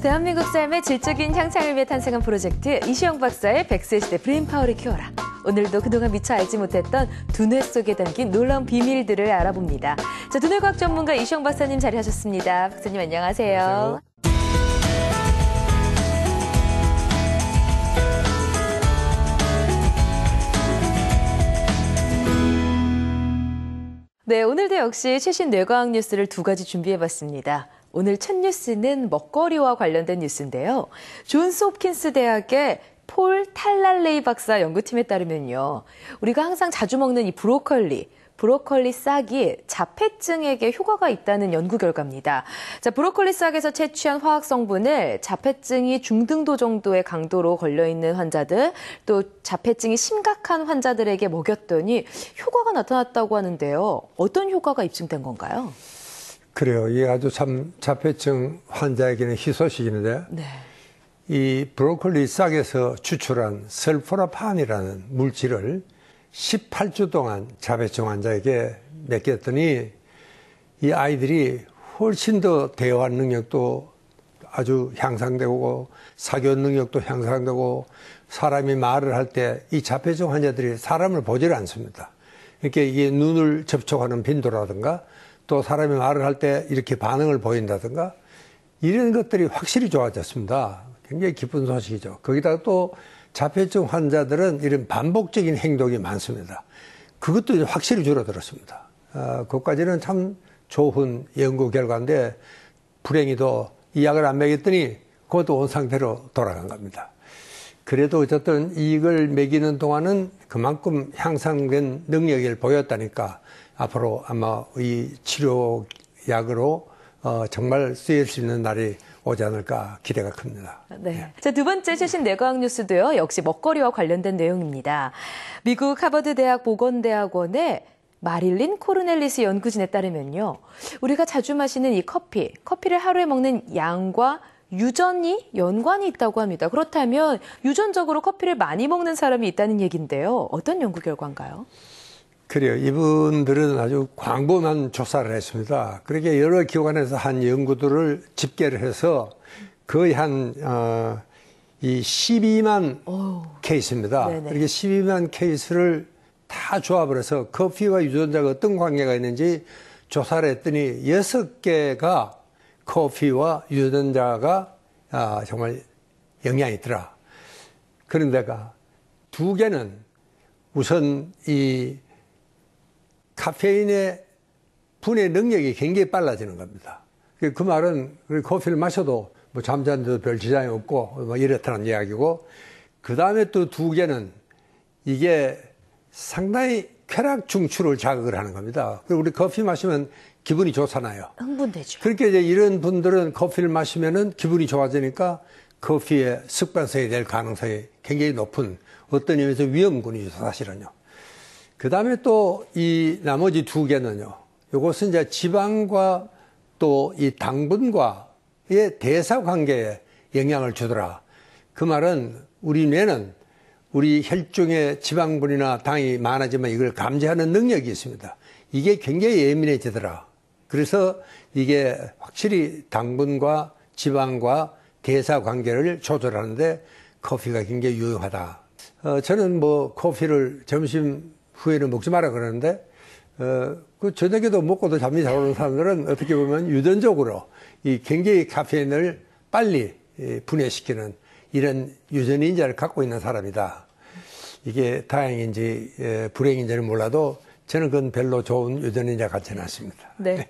대한민국 삶의 질적인 향상을 위해 탄생한 프로젝트 이시영 박사의 100세 시대 브레인파워를 키워라. 오늘도 그동안 미처 알지 못했던 두뇌 속에 담긴 놀라운 비밀들을 알아봅니다. 자, 두뇌과학 전문가 이시영 박사님 자리하셨습니다. 박사님 안녕하세요. 안녕하세요. 네, 오늘도 역시 최신 뇌과학 뉴스를 두 가지 준비해봤습니다. 오늘 첫 뉴스는 먹거리와 관련된 뉴스인데요. 존스 홉킨스 대학의 폴 탈랄레이 박사 연구팀에 따르면요. 우리가 항상 자주 먹는 이 브로콜리 싹이 자폐증에게 효과가 있다는 연구 결과입니다. 자, 브로콜리 싹에서 채취한 화학 성분을 자폐증이 중등도 정도의 강도로 걸려있는 환자들, 또 자폐증이 심각한 환자들에게 먹였더니 효과가 나타났다고 하는데요. 어떤 효과가 입증된 건가요? 그래요. 이게 아주 참 자폐증 환자에게는 희소식인데, 네. 이 브로콜리 싹에서 추출한 설포라판이라는 물질을 18주 동안 자폐증 환자에게 맡겼더니 이 아이들이 훨씬 더 대화 능력도 아주 향상되고 사교 능력도 향상되고 사람이 말을 할 때 이 자폐증 환자들이 사람을 보지를 않습니다. 이렇게 이게 눈을 접촉하는 빈도라든가 또 사람이 말을 할 때 이렇게 반응을 보인다든가 이런 것들이 확실히 좋아졌습니다. 굉장히 기쁜 소식이죠. 거기다가 또 자폐증 환자들은 이런 반복적인 행동이 많습니다. 그것도 확실히 줄어들었습니다. 그것까지는 참 좋은 연구 결과인데 불행히도 이 약을 안 먹였더니 그것도 온 상태로 돌아간 겁니다. 그래도 어쨌든 이걸 먹이는 동안은 그만큼 향상된 능력을 보였다니까 앞으로 아마 이 치료약으로 정말 쓰일 수 있는 날이 오지 않을까 기대가 큽니다. 네. 자, 두 번째 최신 뇌과학 뉴스도요. 역시 먹거리와 관련된 내용입니다. 미국 하버드 대학 보건대학원의 마릴린 코르넬리스 연구진에 따르면요. 우리가 자주 마시는 이 커피를 하루에 먹는 양과 유전이 연관이 있다고 합니다. 그렇다면 유전적으로 커피를 많이 먹는 사람이 있다는 얘기인데요. 어떤 연구 결과인가요? 그래요. 이분들은 아주 광범한 조사를 했습니다. 그렇게 여러 기관에서 한 연구들을 집계를 해서 거의 이 12만 케이스입니다. 네네. 이렇게 12만 케이스를 다 조합을 해서 커피와 유전자가 어떤 관계가 있는지 조사를 했더니 6개가 커피와 유전자가 정말 영향이 있더라. 그런데가 2개는 우선 이 카페인의 분해 능력이 굉장히 빨라지는 겁니다. 그 말은 커피를 마셔도 뭐 잠자는데도 별 지장이 없고 뭐 이렇다는 이야기고, 그 다음에 또 2개는 이게 상당히 쾌락 중추를 자극을 하는 겁니다. 우리 커피 마시면 기분이 좋잖아요. 흥분되죠. 그렇게 이제 이런 분들은 커피를 마시면은 기분이 좋아지니까 커피에 습관성이 될 가능성이 굉장히 높은 어떤 의미에서 위험군이죠, 사실은요. 그 다음에 또 이 나머지 2개는요. 이것은 이제 지방과 또 이 당분과의 대사 관계에 영향을 주더라. 그 말은 우리 뇌는 우리 혈중에 지방분이나 당이 많아지면 이걸 감지하는 능력이 있습니다. 이게 굉장히 예민해지더라. 그래서 이게 확실히 당분과 지방과 대사 관계를 조절하는데 커피가 굉장히 유용하다. 저는 뭐 커피를 점심 후에는 먹지 마라 그러는데, 그 저녁에도 먹고도 잠이 잘 오는 사람들은 어떻게 보면 유전적으로 이 굉장히 카페인을 빨리 분해시키는 이런 유전인자를 갖고 있는 사람이다. 이게 다행인지 불행인지는 몰라도 저는 그건 별로 좋은 유전인자 같지는 않습니다. 네.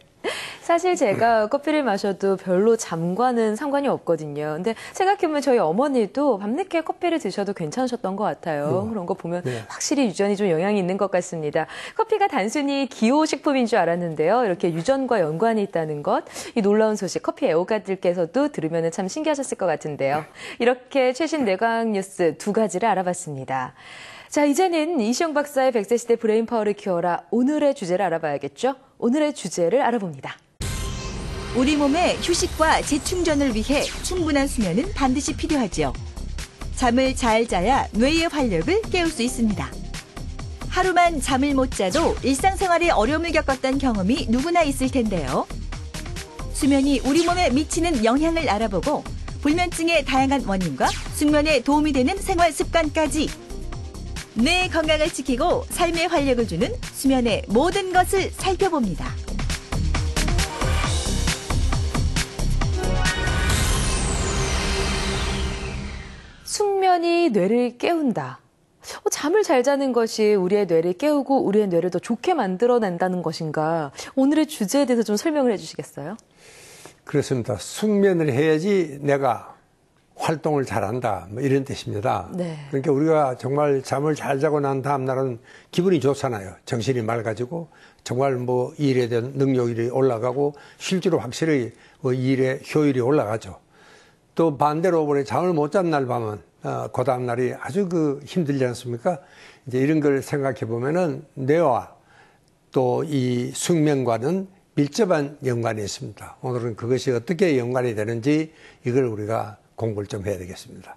사실 제가 커피를 마셔도 별로 잠과는 상관이 없거든요. 근데 생각해보면 저희 어머니도 밤늦게 커피를 드셔도 괜찮으셨던 것 같아요. 그런 거 보면 네. 확실히 유전이 좀 영향이 있는 것 같습니다. 커피가 단순히 기호식품인 줄 알았는데요. 이렇게 유전과 연관이 있다는 것, 이 놀라운 소식 커피 애호가들께서도 들으면 참 신기하셨을 것 같은데요. 이렇게 최신 뇌과학 뉴스 2가지를 알아봤습니다. 자, 이제는 이시영 박사의 100세 시대 브레인파워를 키워라. 오늘의 주제를 알아봐야겠죠? 오늘의 주제를 알아봅니다. 우리 몸의 휴식과 재충전을 위해 충분한 수면은 반드시 필요하죠. 잠을 잘 자야 뇌의 활력을 깨울 수 있습니다. 하루만 잠을 못 자도 일상생활에 어려움을 겪었던 경험이 누구나 있을 텐데요. 수면이 우리 몸에 미치는 영향을 알아보고 불면증의 다양한 원인과 숙면에 도움이 되는 생활 습관까지 뇌 건강을 지키고 삶의 활력을 주는 수면의 모든 것을 살펴봅니다. 숙면이 뇌를 깨운다. 잠을 잘 자는 것이 우리의 뇌를 깨우고 우리의 뇌를 더 좋게 만들어낸다는 것인가? 오늘의 주제에 대해서 좀 설명을 해주시겠어요? 그렇습니다. 숙면을 해야지 내가 활동을 잘한다, 뭐 이런 뜻입니다. 네. 그러니까 우리가 정말 잠을 잘 자고 난 다음 날은 기분이 좋잖아요. 정신이 맑아지고 정말 뭐 일에 대한 능력이 올라가고 실제로 확실히 일의 효율이 올라가죠. 또 반대로 보니 잠을 못 잔 날 밤은 그 다음 날이 아주 힘들지 않습니까? 이제 이런 걸 생각해 보면은 뇌와 또 이 숙면과는 밀접한 연관이 있습니다. 오늘은 그것이 어떻게 연관이 되는지 이걸 우리가 공부를 좀 해야 되겠습니다.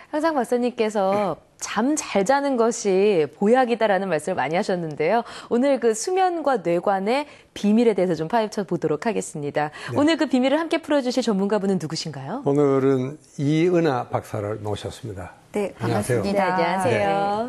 항상 박사님께서 잠 잘 자는 것이 보약이다라는 말씀을 많이 하셨는데요. 오늘 그 수면과 뇌관의 비밀에 대해서 좀 파헤쳐 보도록 하겠습니다. 네. 오늘 그 비밀을 함께 풀어주실 전문가분은 누구신가요? 오늘은 이은하 박사를 모셨습니다. 네, 안녕하세요. 반갑습니다. 네, 안녕하세요.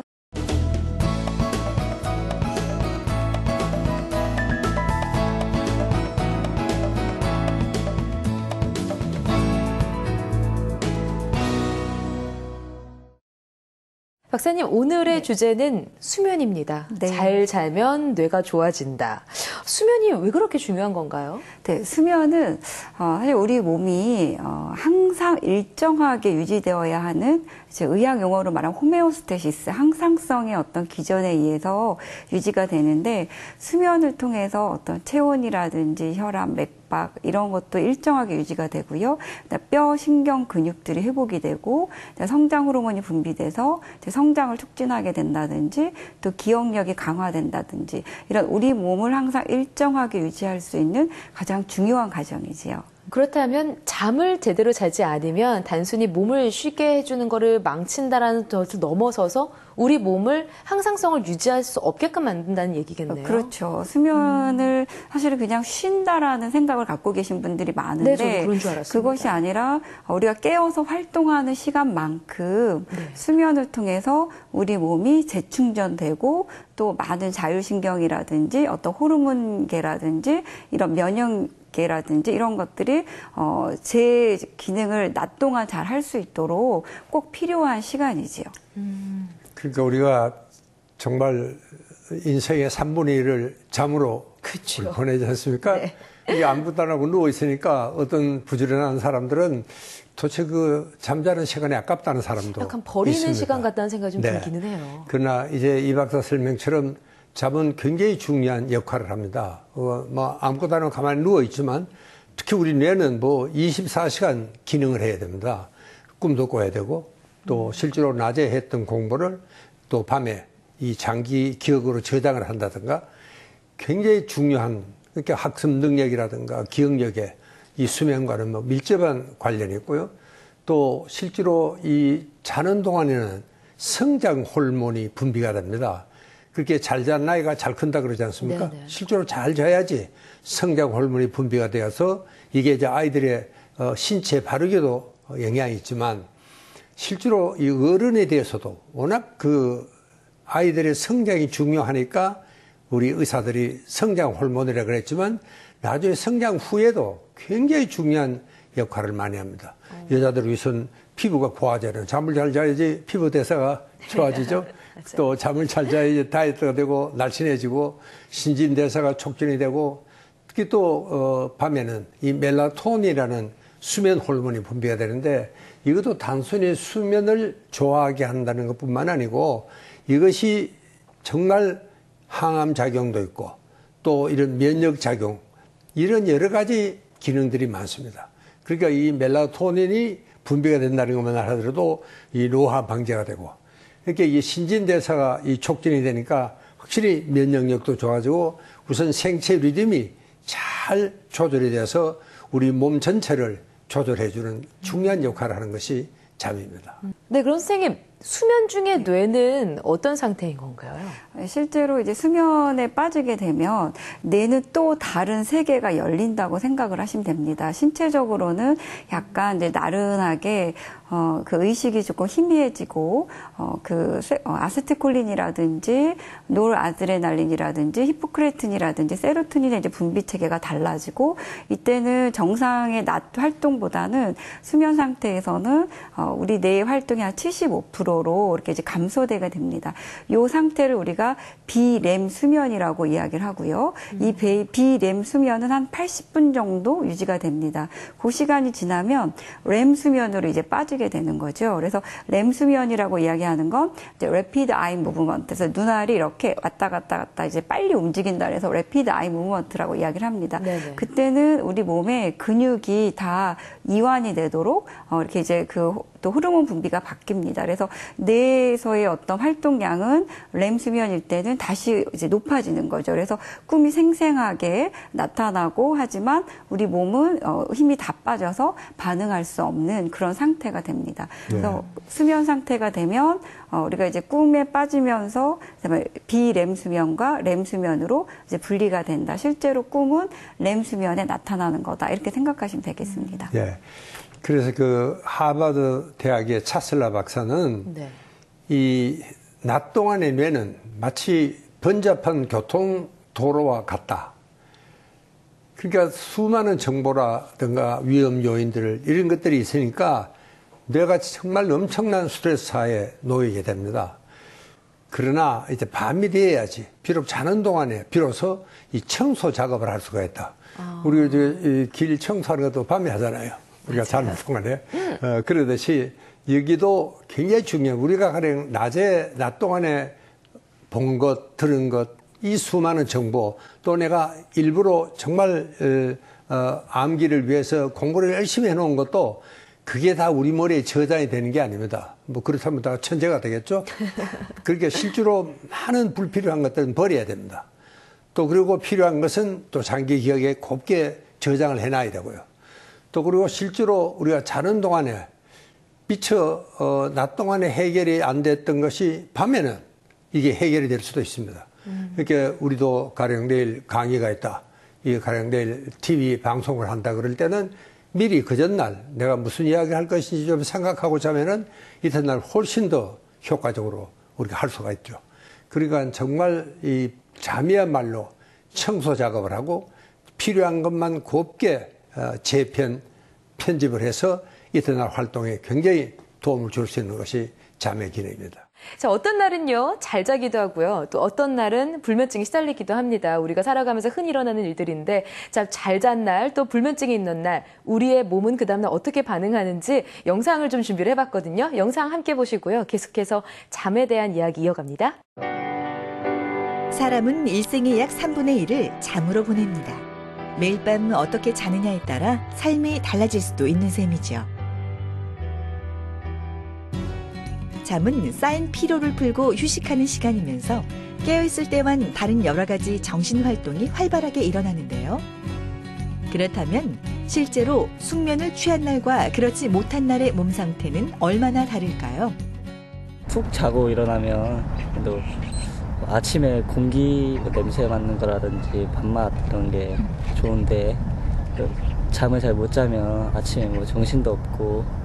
박사님, 오늘의 주제는 수면입니다. 네. 잘 자면 뇌가 좋아진다. 수면이 왜 그렇게 중요한 건가요? 네, 수면은 사실 우리 몸이 항상 일정하게 유지되어야 하는 이제 의학 용어로 말하면 호메오스테시스, 항상성의 어떤 기전에 의해서 유지가 되는데 수면을 통해서 어떤 체온이라든지 혈압, 맥박 이런 것도 일정하게 유지가 되고요. 뼈, 신경, 근육들이 회복이 되고 성장 호르몬이 분비돼서 성장을 촉진하게 된다든지 또 기억력이 강화된다든지 이런 우리 몸을 항상 일정하게 유지할 수 있는 가장 중요한 과정이지요. 그렇다면 잠을 제대로 자지 않으면 단순히 몸을 쉬게 해주는 거를 망친다라는 것을 넘어서서 우리 몸을 항상성을 유지할 수 없게끔 만든다는 얘기겠네요. 그렇죠. 수면을 사실은 그냥 쉰다라는 생각을 갖고 계신 분들이 많은데 네, 저도 그런 줄 알았습니다. 그것이 아니라 우리가 깨어서 활동하는 시간만큼 네. 수면을 통해서 우리 몸이 재충전되고 또 많은 자율신경이라든지 어떤 호르몬계라든지 이런 면역계라든지 이런 것들이 제 기능을 낮 동안 잘 할 수 있도록 꼭 필요한 시간이지요. 그러니까 우리가 정말 인생의 3분의 1을 잠으로 그렇죠. 보내지 않습니까? 네. 이게 아무것도 안 하고 누워있으니까 어떤 부지런한 사람들은 도대체 잠자는 시간이 아깝다는 사람도 약간 버리는 있습니다. 시간 같다는 생각이 좀 네. 들기는 해요. 그러나 이제 이 박사 설명처럼 잠은 굉장히 중요한 역할을 합니다. 아무것도 안 하고 가만히 누워있지만 특히 우리 뇌는 24시간 기능을 해야 됩니다. 꿈도 꿔야 되고 또 실제로 낮에 했던 공부를 또 밤에 이 장기 기억으로 저장을 한다든가 굉장히 중요한 그러니까 학습 능력이라든가 기억력에 이 수면과는 밀접한 관련이 있고요. 또 실제로 이 자는 동안에는 성장 호르몬이 분비가 됩니다. 그렇게 잘 잔 나이가 잘 큰다 그러지 않습니까? 네네. 실제로 잘 자야지 성장 호르몬이 분비가 되어서 이게 이제 아이들의 신체에 바르게도 영향이 있지만 실제로 이 어른에 대해서도 워낙 아이들의 성장이 중요하니까 우리 의사들이 성장 호르몬이라고 그랬지만 나중에 성장 후에도 굉장히 중요한 역할을 많이 합니다. 여자들 위해서는 피부가 고와져요. 잠을 잘 자야지 피부 대사가 좋아지죠. 또 잠을 잘 자야지 다이어트가 되고 날씬해지고 신진대사가 촉진이 되고 특히 또 밤에는 이 멜라토닌이라는 수면 호르몬이 분비가 되는데 이것도 단순히 수면을 좋아하게 한다는 것뿐만 아니고 이것이 정말 항암 작용도 있고 또 이런 면역 작용 이런 여러 가지 기능들이 많습니다. 그러니까 이 멜라토닌이 분비가 된다는 것만 하더라도 이 노화 방지가 되고 이렇게 이 신진대사가 이 촉진이 되니까 확실히 면역력도 좋아지고 우선 생체 리듬이 잘 조절이 돼서 우리 몸 전체를 조절해주는 중요한 역할을 하는 것이 잠입니다. 네, 그럼 선생님, 수면 중에 뇌는 어떤 상태인 건가요? 실제로 이제 수면에 빠지게 되면 뇌는 또 다른 세계가 열린다고 생각을 하시면 됩니다. 신체적으로는 약간 이제 나른하게 그 의식이 조금 희미해지고 아세틸콜린이라든지 노르아드레날린이라든지 히포크레틴이라든지 세로토닌의 이제 분비 체계가 달라지고 이때는 정상의 낮 활동보다는 수면 상태에서는 우리 뇌의 활동이 한 75%로 이렇게 이제 감소되게 됩니다. 이 상태를 우리가 비렘 수면이라고 이야기를 하고요. 이 비렘 수면은 한 80분 정도 유지가 됩니다. 그 시간이 지나면 렘 수면으로 이제 빠지게 되는 거죠. 그래서 렘 수면이라고 이야기하는 건 이제 rapid eye movement. 그래서 눈알이 이렇게 왔다 갔다 이제 빨리 움직인다 그래서 rapid eye movement라고 이야기를 합니다. 네네. 그때는 우리 몸의 근육이 다 이완이 되도록 이렇게 이제 또 호르몬 분비가 바뀝니다. 그래서 뇌에서의 어떤 활동량은 렘 수면일 때는 다시 이제 높아지는 거죠. 그래서 꿈이 생생하게 나타나고 하지만 우리 몸은 힘이 다 빠져서 반응할 수 없는 그런 상태가 됩니다. 그래서 수면 상태가 되면 우리가 이제 꿈에 빠지면서 비렘 수면과 렘 수면으로 이제 분리가 된다. 실제로 꿈은 렘 수면에 나타나는 거다. 이렇게 생각하시면 되겠습니다. 예. 그래서 그 하버드 대학의 차슬라 박사는 네. 이 낮 동안의 뇌는 마치 번잡한 교통도로와 같다. 그러니까 수많은 정보라든가 위험 요인들 이런 것들이 있으니까 뇌가 정말 엄청난 스트레스하에 놓이게 됩니다. 그러나 이제 밤이 되어야지 비록 자는 동안에 비로소 이 청소 작업을 할 수가 있다. 우리가 이제 길 청소하는 것도 밤에 하잖아요. 우리가 자는 동안에. 그러듯이 여기도 굉장히 중요해요. 우리가 가령 낮 동안에 본 것, 들은 것, 이 수많은 정보, 또 내가 일부러 정말 암기를 위해서 공부를 열심히 해놓은 것도 그게 다 우리 머리에 저장이 되는 게 아닙니다. 뭐 그렇다면 다 천재가 되겠죠? 그러니까 실제로 많은 불필요한 것들은 버려야 됩니다. 또 그리고 필요한 것은 또 장기 기억에 곱게 저장을 해놔야 되고요. 또 그리고 실제로 우리가 자는 동안에 미처 낮 동안에 해결이 안 됐던 것이 밤에는 이게 해결이 될 수도 있습니다. 그러니까 우리도 가령 내일 강의가 있다. 이 가령 내일 TV 방송을 한다 그럴 때는 미리 그 전날 내가 무슨 이야기를 할 것인지 좀 생각하고 자면은 이튿날 훨씬 더 효과적으로 우리가 할 수가 있죠. 그러니까 정말 이 잠이야말로 청소 작업을 하고 필요한 것만 곱게 편집을 해서 이튿날 활동에 굉장히 도움을 줄 수 있는 것이 잠의 기능입니다. 자, 어떤 날은요, 잘 자기도 하고요. 또 어떤 날은 불면증에 시달리기도 합니다. 우리가 살아가면서 흔히 일어나는 일들인데, 자, 잘 잔 날, 또 불면증이 있는 날, 우리의 몸은 그 다음날 어떻게 반응하는지 영상을 좀 준비를 해봤거든요. 영상 함께 보시고요. 계속해서 잠에 대한 이야기 이어갑니다. 사람은 일생의 약 3분의 1을 잠으로 보냅니다. 매일 밤 어떻게 자느냐에 따라 삶이 달라질 수도 있는 셈이죠. 잠은 쌓인 피로를 풀고 휴식하는 시간이면서 깨어있을 때만 다른 여러 가지 정신활동이 활발하게 일어나는데요. 그렇다면 실제로 숙면을 취한 날과 그렇지 못한 날의 몸 상태는 얼마나 다를까요? 푹 자고 일어나면 또 아침에 공기 냄새 맡는 거라든지 밥맛 이런 게 좋은데 잠을 잘 못 자면 아침에 뭐 정신도 없고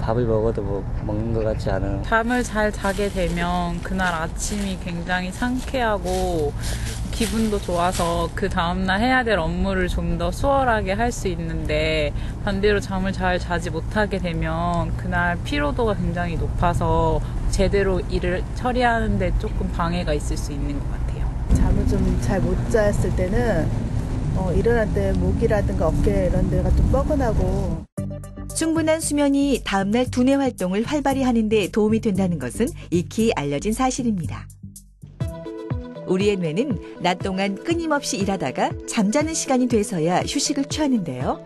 밥을 먹어도 뭐 먹는 것 같지 않은. 잠을 잘 자게 되면 그날 아침이 굉장히 상쾌하고 기분도 좋아서 그 다음날 해야 될 업무를 좀 더 수월하게 할 수 있는데, 반대로 잠을 잘 자지 못하게 되면 그날 피로도가 굉장히 높아서 제대로 일을 처리하는 데 조금 방해가 있을 수 있는 것 같아요. 잠을 좀 잘 못 잤을 때는 일어날 때 목이라든가 어깨 이런 데가 좀 뻐근하고. 충분한 수면이 다음날 두뇌 활동을 활발히 하는 데 도움이 된다는 것은 익히 알려진 사실입니다. 우리의 뇌는 낮 동안 끊임없이 일하다가 잠자는 시간이 돼서야 휴식을 취하는데요.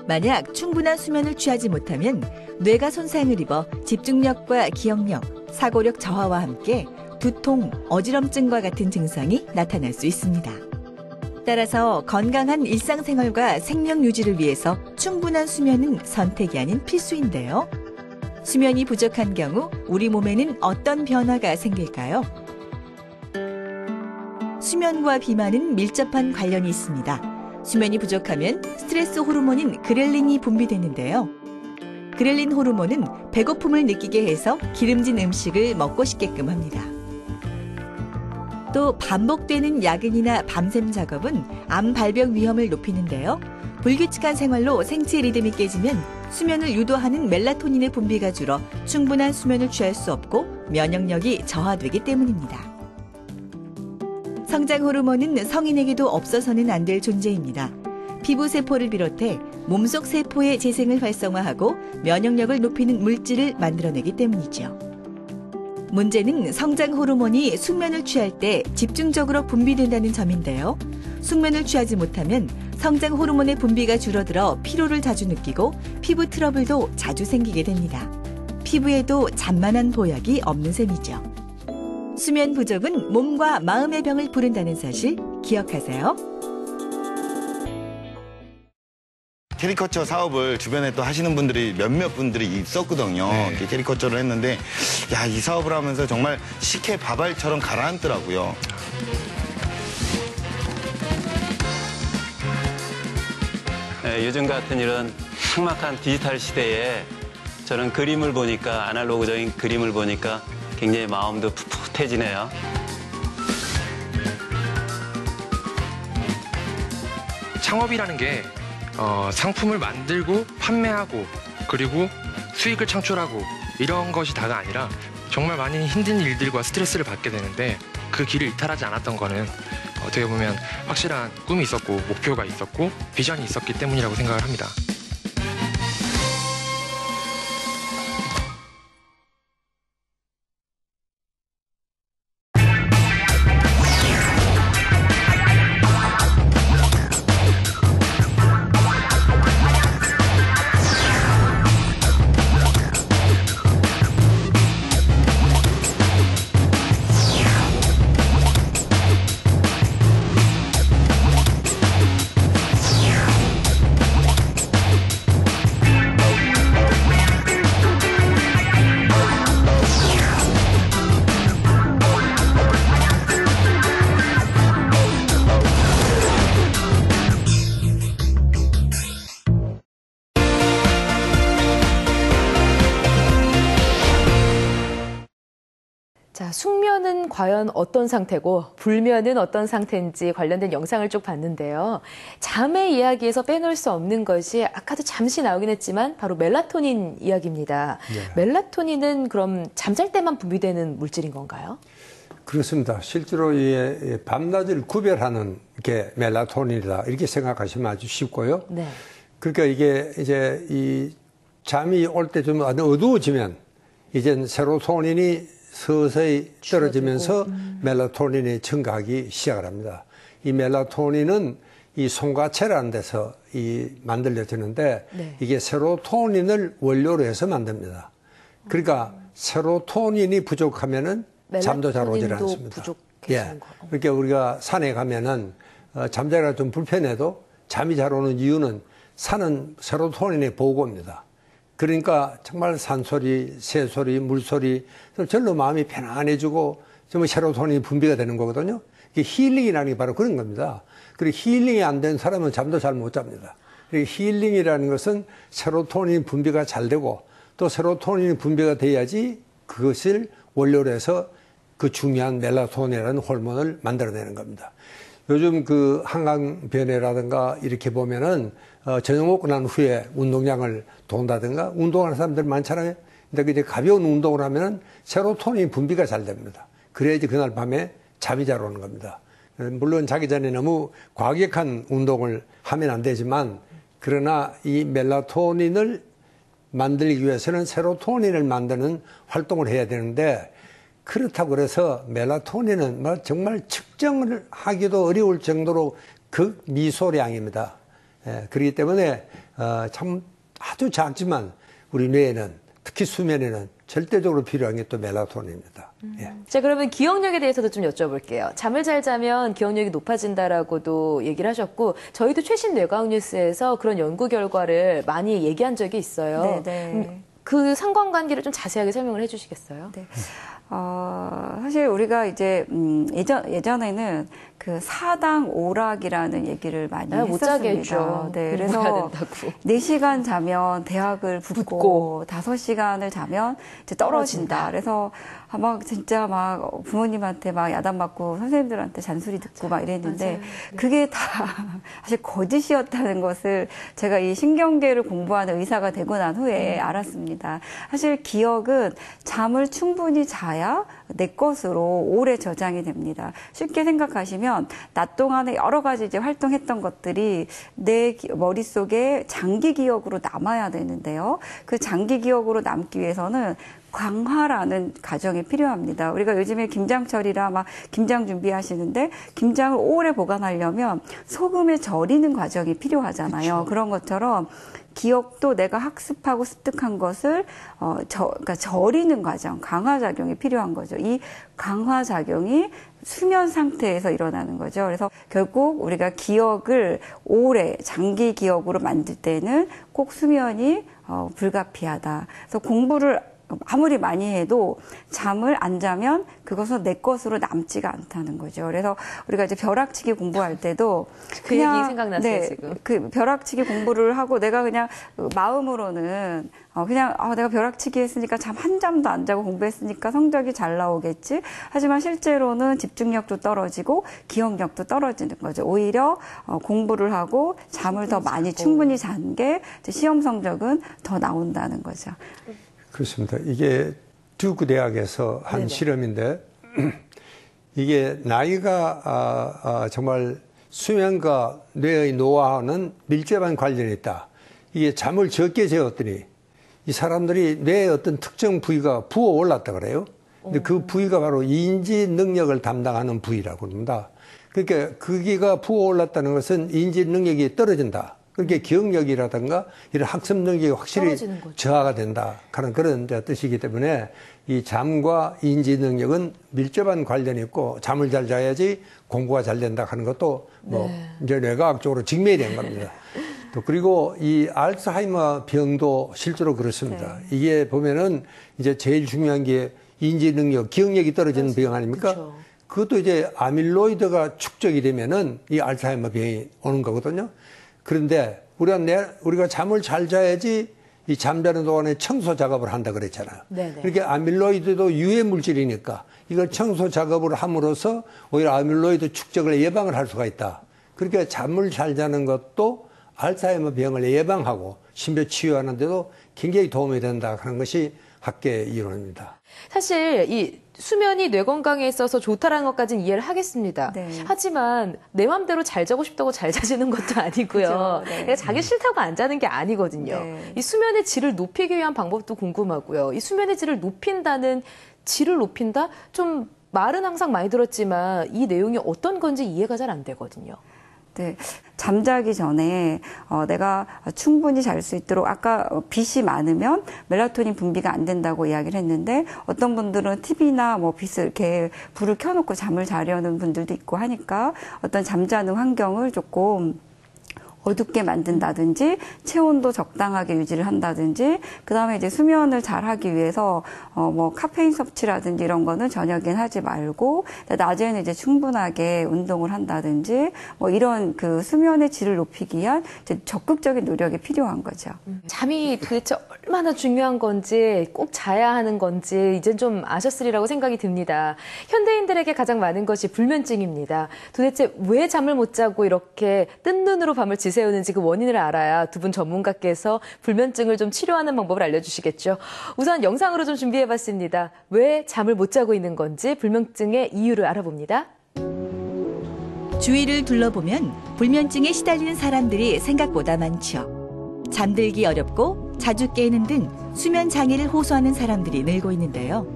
만약 충분한 수면을 취하지 못하면 뇌가 손상을 입어 집중력과 기억력, 사고력 저하와 함께 두통, 어지럼증과 같은 증상이 나타날 수 있습니다. 따라서 건강한 일상생활과 생명 유지를 위해서 충분한 수면은 선택이 아닌 필수인데요. 수면이 부족한 경우 우리 몸에는 어떤 변화가 생길까요? 수면과 비만은 밀접한 관련이 있습니다. 수면이 부족하면 스트레스 호르몬인 그렐린이 분비되는데요. 그렐린 호르몬은 배고픔을 느끼게 해서 기름진 음식을 먹고 싶게끔 합니다. 또 반복되는 야근이나 밤샘 작업은 암 발병 위험을 높이는데요. 불규칙한 생활로 생체 리듬이 깨지면 수면을 유도하는 멜라토닌의 분비가 줄어 충분한 수면을 취할 수 없고 면역력이 저하되기 때문입니다. 성장 호르몬은 성인에게도 없어서는 안 될 존재입니다. 피부 세포를 비롯해 몸속 세포의 재생을 활성화하고 면역력을 높이는 물질을 만들어내기 때문이죠. 문제는 성장 호르몬이 숙면을 취할 때 집중적으로 분비된다는 점인데요. 숙면을 취하지 못하면 성장 호르몬의 분비가 줄어들어 피로를 자주 느끼고 피부 트러블도 자주 생기게 됩니다. 피부에도 잔만한 보약이 없는 셈이죠. 수면 부족은 몸과 마음의 병을 부른다는 사실 기억하세요. 캐리커처 사업을 주변에 또 하시는 분들이 몇몇 분들이 있었거든요. 이렇게 캐리커처를 했는데 야, 이 사업을 하면서 정말 식혜 밥알처럼 가라앉더라고요. 네, 요즘 같은 이런 삭막한 디지털 시대에 저는 그림을 보니까 아날로그적인 그림을 보니까 굉장히 마음도 풋풋해지네요. 창업이라는 게 상품을 만들고 판매하고 그리고 수익을 창출하고 이런 것이 다가 아니라 정말 많은 힘든 일들과 스트레스를 받게 되는데 그 길을 이탈하지 않았던 거는 어떻게 보면 확실한 꿈이 있었고 목표가 있었고 비전이 있었기 때문이라고 생각을 합니다. 자, 숙면은 과연 어떤 상태고 불면은 어떤 상태인지 관련된 영상을 쭉 봤는데요. 잠의 이야기에서 빼놓을 수 없는 것이 아까도 잠시 나오긴 했지만 바로 멜라토닌 이야기입니다. 네. 멜라토닌은 그럼 잠잘 때만 분비되는 물질인 건가요? 그렇습니다. 실제로 이 밤낮을 구별하는 게 멜라토닌이다 이렇게 생각하시면 아주 쉽고요. 네. 그러니까 이게 이제 이 잠이 올 때 좀 어두워지면 이젠 세로토닌이 서서히 떨어지면서 멜라토닌이 증가하기 시작을 합니다. 이 멜라토닌은 이 송가체라는 데서 만들어지는데 네. 이게 세로토닌을 원료로 해서 만듭니다. 그러니까 세로토닌이 부족하면은 잠도 잘 오질 않습니다. 예. 그러니까 우리가 산에 가면은 잠자리가 좀 불편해도 잠이 잘 오는 이유는 산은 세로토닌의 보고입니다. 그러니까 정말 산소리, 새소리, 물소리, 절로 마음이 편안해지고 좀 세로토닌이 분비가 되는 거거든요. 이게 힐링이라는 게 바로 그런 겁니다. 그리고 힐링이 안 된 사람은 잠도 잘 못 잡니다. 그리고 힐링이라는 것은 세로토닌 분비가 잘 되고 또 세로토닌 분비가 돼야지 그것을 원료로 해서 그 중요한 멜라토닌이라는 호르몬을 만들어내는 겁니다. 요즘 그 한강변에라든가 이렇게 보면은 저녁 먹고 난 후에 운동장을 돈다든가 운동하는 사람들 많잖아요. 근데 이제 가벼운 운동을 하면은 세로토닌 분비가 잘 됩니다. 그래야지 그날 밤에 잠이 잘 오는 겁니다. 물론 자기 전에 너무 과격한 운동을 하면 안 되지만 그러나 이 멜라토닌을 만들기 위해서는 세로토닌을 만드는 활동을 해야 되는데 그렇다고 그래서 멜라토닌은 정말 측정을 하기도 어려울 정도로 극미소량입니다. 그렇기 때문에 참 아주 작지만 우리 뇌에는 특히 수면에는 절대적으로 필요한 게 또 멜라토닌입니다. 예. 자, 그러면 기억력에 대해서도 좀 여쭤볼게요. 잠을 잘 자면 기억력이 높아진다라고도 얘기를 하셨고 저희도 최신 뇌과학 뉴스에서 그런 연구 결과를 많이 얘기한 적이 있어요. 네. 그 상관관계를 좀 자세하게 설명을 해주시겠어요? 네. 사실 우리가 이제 예전에는 그 사당 오락이라는 얘기를 많이 못 자게 했었습니다. 했죠. 네, 공부해야 그래서 된다고. 4시간 자면 대학을 붙고 5시간을 자면 이제 떨어진다. 그래서 막 진짜 막 부모님한테 막 야단 맞고 선생님들한테 잔소리 듣고 막 이랬는데 맞아요. 그게 다 사실 거짓이었다는 것을 제가 이 신경계를 공부하는 의사가 되고 난 후에 알았습니다. 사실 기억은 잠을 충분히 자야 내 것으로 오래 저장이 됩니다. 쉽게 생각하시면 낮 동안에 여러 가지 이제 활동했던 것들이 내 머릿속에 장기 기억으로 남아야 되는데요. 그 장기 기억으로 남기 위해서는 강화라는 과정이 필요합니다. 우리가 요즘에 김장철이라 막 김장 준비하시는데 김장을 오래 보관하려면 소금에 절이는 과정이 필요하잖아요. 그렇죠. 그런 것처럼 기억도 내가 학습하고 습득한 것을 그러니까 절이는 과정, 강화작용이 필요한 거죠. 이 강화작용이 수면 상태에서 일어나는 거죠. 그래서 결국 우리가 기억을 오래 장기 기억으로 만들 때는 꼭 수면이 불가피하다. 그래서 공부를 아무리 많이 해도 잠을 안 자면 그것은 내 것으로 남지가 않다는 거죠. 그래서 우리가 이제 벼락치기 공부할 때도 그 얘기 생각났어요, 지금. 그 벼락치기 공부를 하고 내가 그냥 마음으로는 그냥 내가 벼락치기 했으니까 잠 한 잠도 안 자고 공부했으니까 성적이 잘 나오겠지. 하지만 실제로는 집중력도 떨어지고 기억력도 떨어지는 거죠. 오히려 공부를 하고 잠을 더 많이 충분히 잔 게 시험 성적은 더 나온다는 거죠. 그렇습니다. 이게 듀크 대학에서 한 네네. 실험인데 이게 나이가 정말 수면과 뇌의 노화와는 밀접한 관련이 있다. 이게 잠을 적게 재웠더니 이 사람들이 뇌의 어떤 특정 부위가 부어 올랐다 그래요. 근데 그 부위가 바로 인지 능력을 담당하는 부위라고 합니다. 그러니까 거기가 부어 올랐다는 것은 인지 능력이 떨어진다. 그게 기억력이라든가 이런 학습 능력이 확실히 저하가 된다 하는 그런 뜻이기 때문에 이 잠과 인지 능력은 밀접한 관련이 있고 잠을 잘 자야지 공부가 잘 된다 하는 것도 이제 뇌과학적으로 증명이 된 겁니다. 또 그리고 이 알츠하이머 병도 실제로 그렇습니다. 네. 이게 보면은 이제 제일 중요한 게 인지 능력, 기억력이 떨어지는 병 아닙니까? 그렇죠. 그것도 이제 아밀로이드가 축적이 되면은 이 알츠하이머 병이 오는 거거든요. 그런데 우리가 잠을 잘 자야지 이 잠자는 동안에 청소 작업을 한다 그랬잖아요. 네네. 그러니까 아밀로이드도 유해 물질이니까 이걸 청소 작업을 함으로써 오히려 아밀로이드 축적을 예방을 할 수가 있다. 그러니까 잠을 잘 자는 것도 알츠하이머 병을 예방하고 심지어 치유하는 데도 굉장히 도움이 된다 하는 것이 학계 이론입니다. 사실 이 수면이 뇌 건강에 있어서 좋다라는 것까지는 이해를 하겠습니다. 네. 하지만 내 맘대로 잘 자고 싶다고 잘 자지는 것도 아니고요. 그렇죠. 네. 그러니까 자기 싫다고 안 자는 게 아니거든요. 네. 이 수면의 질을 높이기 위한 방법도 궁금하고요. 이 수면의 질을 높인다는 질을 높인다? 좀 말은 항상 많이 들었지만 이 내용이 어떤 건지 이해가 잘 안 되거든요. 네, 잠자기 전에 내가 충분히 잘 수 있도록 아까 빛이 많으면 멜라토닌 분비가 안 된다고 이야기를 했는데 어떤 분들은 TV나 뭐 빛을 이렇게 불을 켜놓고 잠을 자려는 분들도 있고 하니까 어떤 잠자는 환경을 조금 어둡게 만든다든지 체온도 적당하게 유지를 한다든지 그다음에 이제 수면을 잘 하기 위해서 뭐 카페인 섭취라든지 이런 거는 저녁엔 하지 말고 낮에는 이제 충분하게 운동을 한다든지 뭐 이런 그 수면의 질을 높이기 위한 이제 적극적인 노력이 필요한 거죠. 잠이 도대체 얼마나 중요한 건지 꼭 자야 하는 건지 이젠 좀 아셨으리라고 생각이 듭니다. 현대인들에게 가장 많은 것이 불면증입니다. 도대체 왜 잠을 못 자고 이렇게 뜬 눈으로 밤을 지새우는지 그 원인을 알아야 두 분 전문가께서 불면증을 좀 치료하는 방법을 알려주시겠죠. 우선 영상으로 좀 준비해봤습니다. 왜 잠을 못 자고 있는 건지 불면증의 이유를 알아봅니다. 주위를 둘러보면 불면증에 시달리는 사람들이 생각보다 많죠. 잠들기 어렵고 자주 깨는 등 수면 장애를 호소하는 사람들이 늘고 있는데요.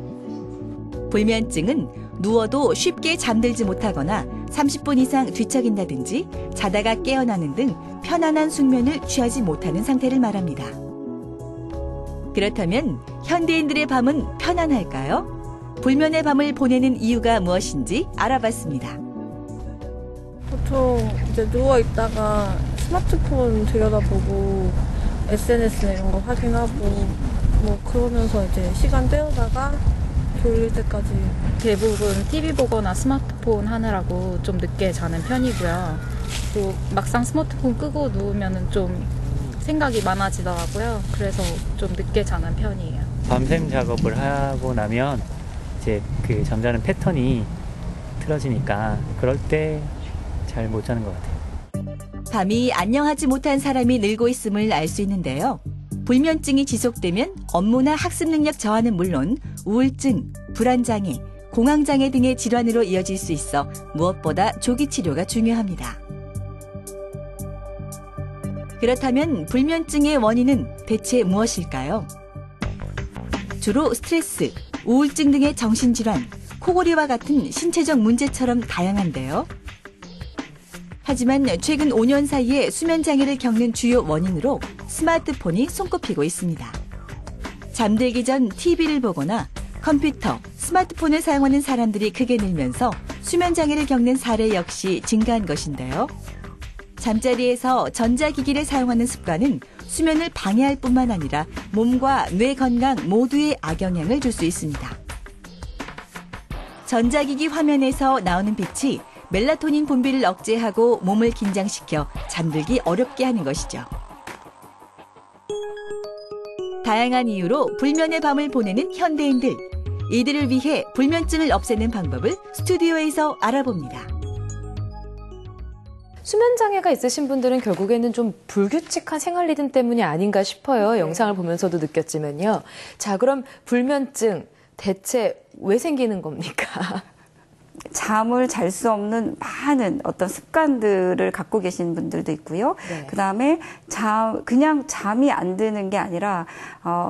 불면증은 누워도 쉽게 잠들지 못하거나 30분 이상 뒤척인다든지 자다가 깨어나는 등 편안한 숙면을 취하지 못하는 상태를 말합니다. 그렇다면 현대인들의 밤은 편안할까요? 불면의 밤을 보내는 이유가 무엇인지 알아봤습니다. 보통 이제 누워 있다가 스마트폰 들여다보고 SNS나 이런 거 확인하고 뭐 그러면서 이제 시간 때우다가 졸릴 때까지. 대부분 TV 보거나 스마트폰 하느라고 좀 늦게 자는 편이고요. 또 막상 스마트폰 끄고 누우면은 좀 생각이 많아지더라고요. 그래서 좀 늦게 자는 편이에요. 밤샘 작업을 하고 나면 이제 그 잠자는 패턴이 틀어지니까 그럴 때 잘 못 자는 것 같아요. 밤이 안녕하지 못한 사람이 늘고 있음을 알 수 있는데요. 불면증이 지속되면 업무나 학습 능력 저하는 물론 우울증, 불안장애, 공황장애 등의 질환으로 이어질 수 있어 무엇보다 조기 치료가 중요합니다. 그렇다면 불면증의 원인은 대체 무엇일까요? 주로 스트레스, 우울증 등의 정신질환, 코골이와 같은 신체적 문제처럼 다양한데요. 하지만 최근 5년 사이에 수면장애를 겪는 주요 원인으로 스마트폰이 손꼽히고 있습니다. 잠들기 전 TV를 보거나 컴퓨터, 스마트폰을 사용하는 사람들이 크게 늘면서 수면장애를 겪는 사례 역시 증가한 것인데요. 잠자리에서 전자기기를 사용하는 습관은 수면을 방해할 뿐만 아니라 몸과 뇌 건강 모두에 악영향을 줄 수 있습니다. 전자기기 화면에서 나오는 빛이 멜라토닌 분비를 억제하고 몸을 긴장시켜 잠들기 어렵게 하는 것이죠. 다양한 이유로 불면의 밤을 보내는 현대인들. 이들을 위해 불면증을 없애는 방법을 스튜디오에서 알아봅니다. 수면장애가 있으신 분들은 결국에는 좀 불규칙한 생활 리듬 때문이 아닌가 싶어요. 영상을 보면서도 느꼈지만요. 자, 그럼 불면증 대체 왜 생기는 겁니까? 잠을 잘 수 없는 많은 어떤 습관들을 갖고 계신 분들도 있고요. 네. 그다음에 그냥 잠이 안 드는 게 아니라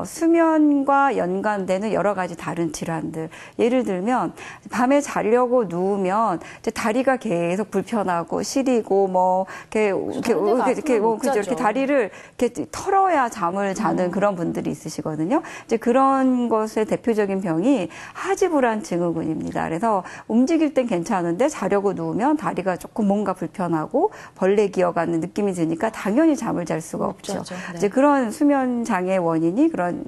수면과 연관되는 여러 가지 다른 질환들. 예를 들면 밤에 자려고 누우면 이제 다리가 계속 불편하고 시리고 뭐 이렇게 다리를 이렇게 털어야 잠을 자는 그런 분들이 있으시거든요. 이제 그런 것의 대표적인 병이 하지불안 증후군입니다. 그래서 움직일 땐 괜찮은데 자려고 누우면 다리가 조금 뭔가 불편하고 벌레 기어가는 느낌이 드니까 당연히 잠을 잘 수가 없죠. 네. 이제 그런 수면 장애 원인이 그런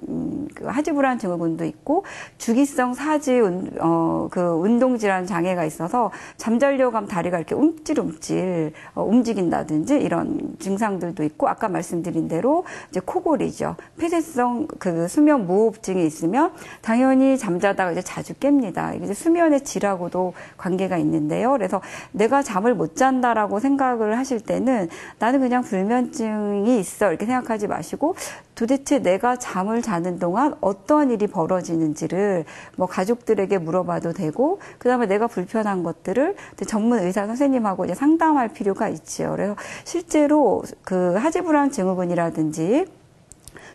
하지불안 증후군도 있고 주기성 사지 운동 질환 장애가 있어서 잠자려고 하면 다리가 이렇게 움찔움찔 움직인다든지 이런 증상들도 있고 아까 말씀드린 대로 이제 코골이죠. 폐쇄성 수면 무호흡증이 있으면 당연히 잠자다가 이제 자주 깹니다. 이게 수면의 질하고도 관계가 있는데요. 그래서 내가 잠을 못 잔다라고 생각을 하실 때는 나는 그냥 불면증이 있어 이렇게 생각하지 마시고 도대체 내가 잠을 자는 동안 어떤 일이 벌어지는지를 뭐 가족들에게 물어봐도 되고 그다음에 내가 불편한 것들을 전문 의사 선생님하고 이제 상담할 필요가 있지요. 그래서 실제로 하지불안 증후군이라든지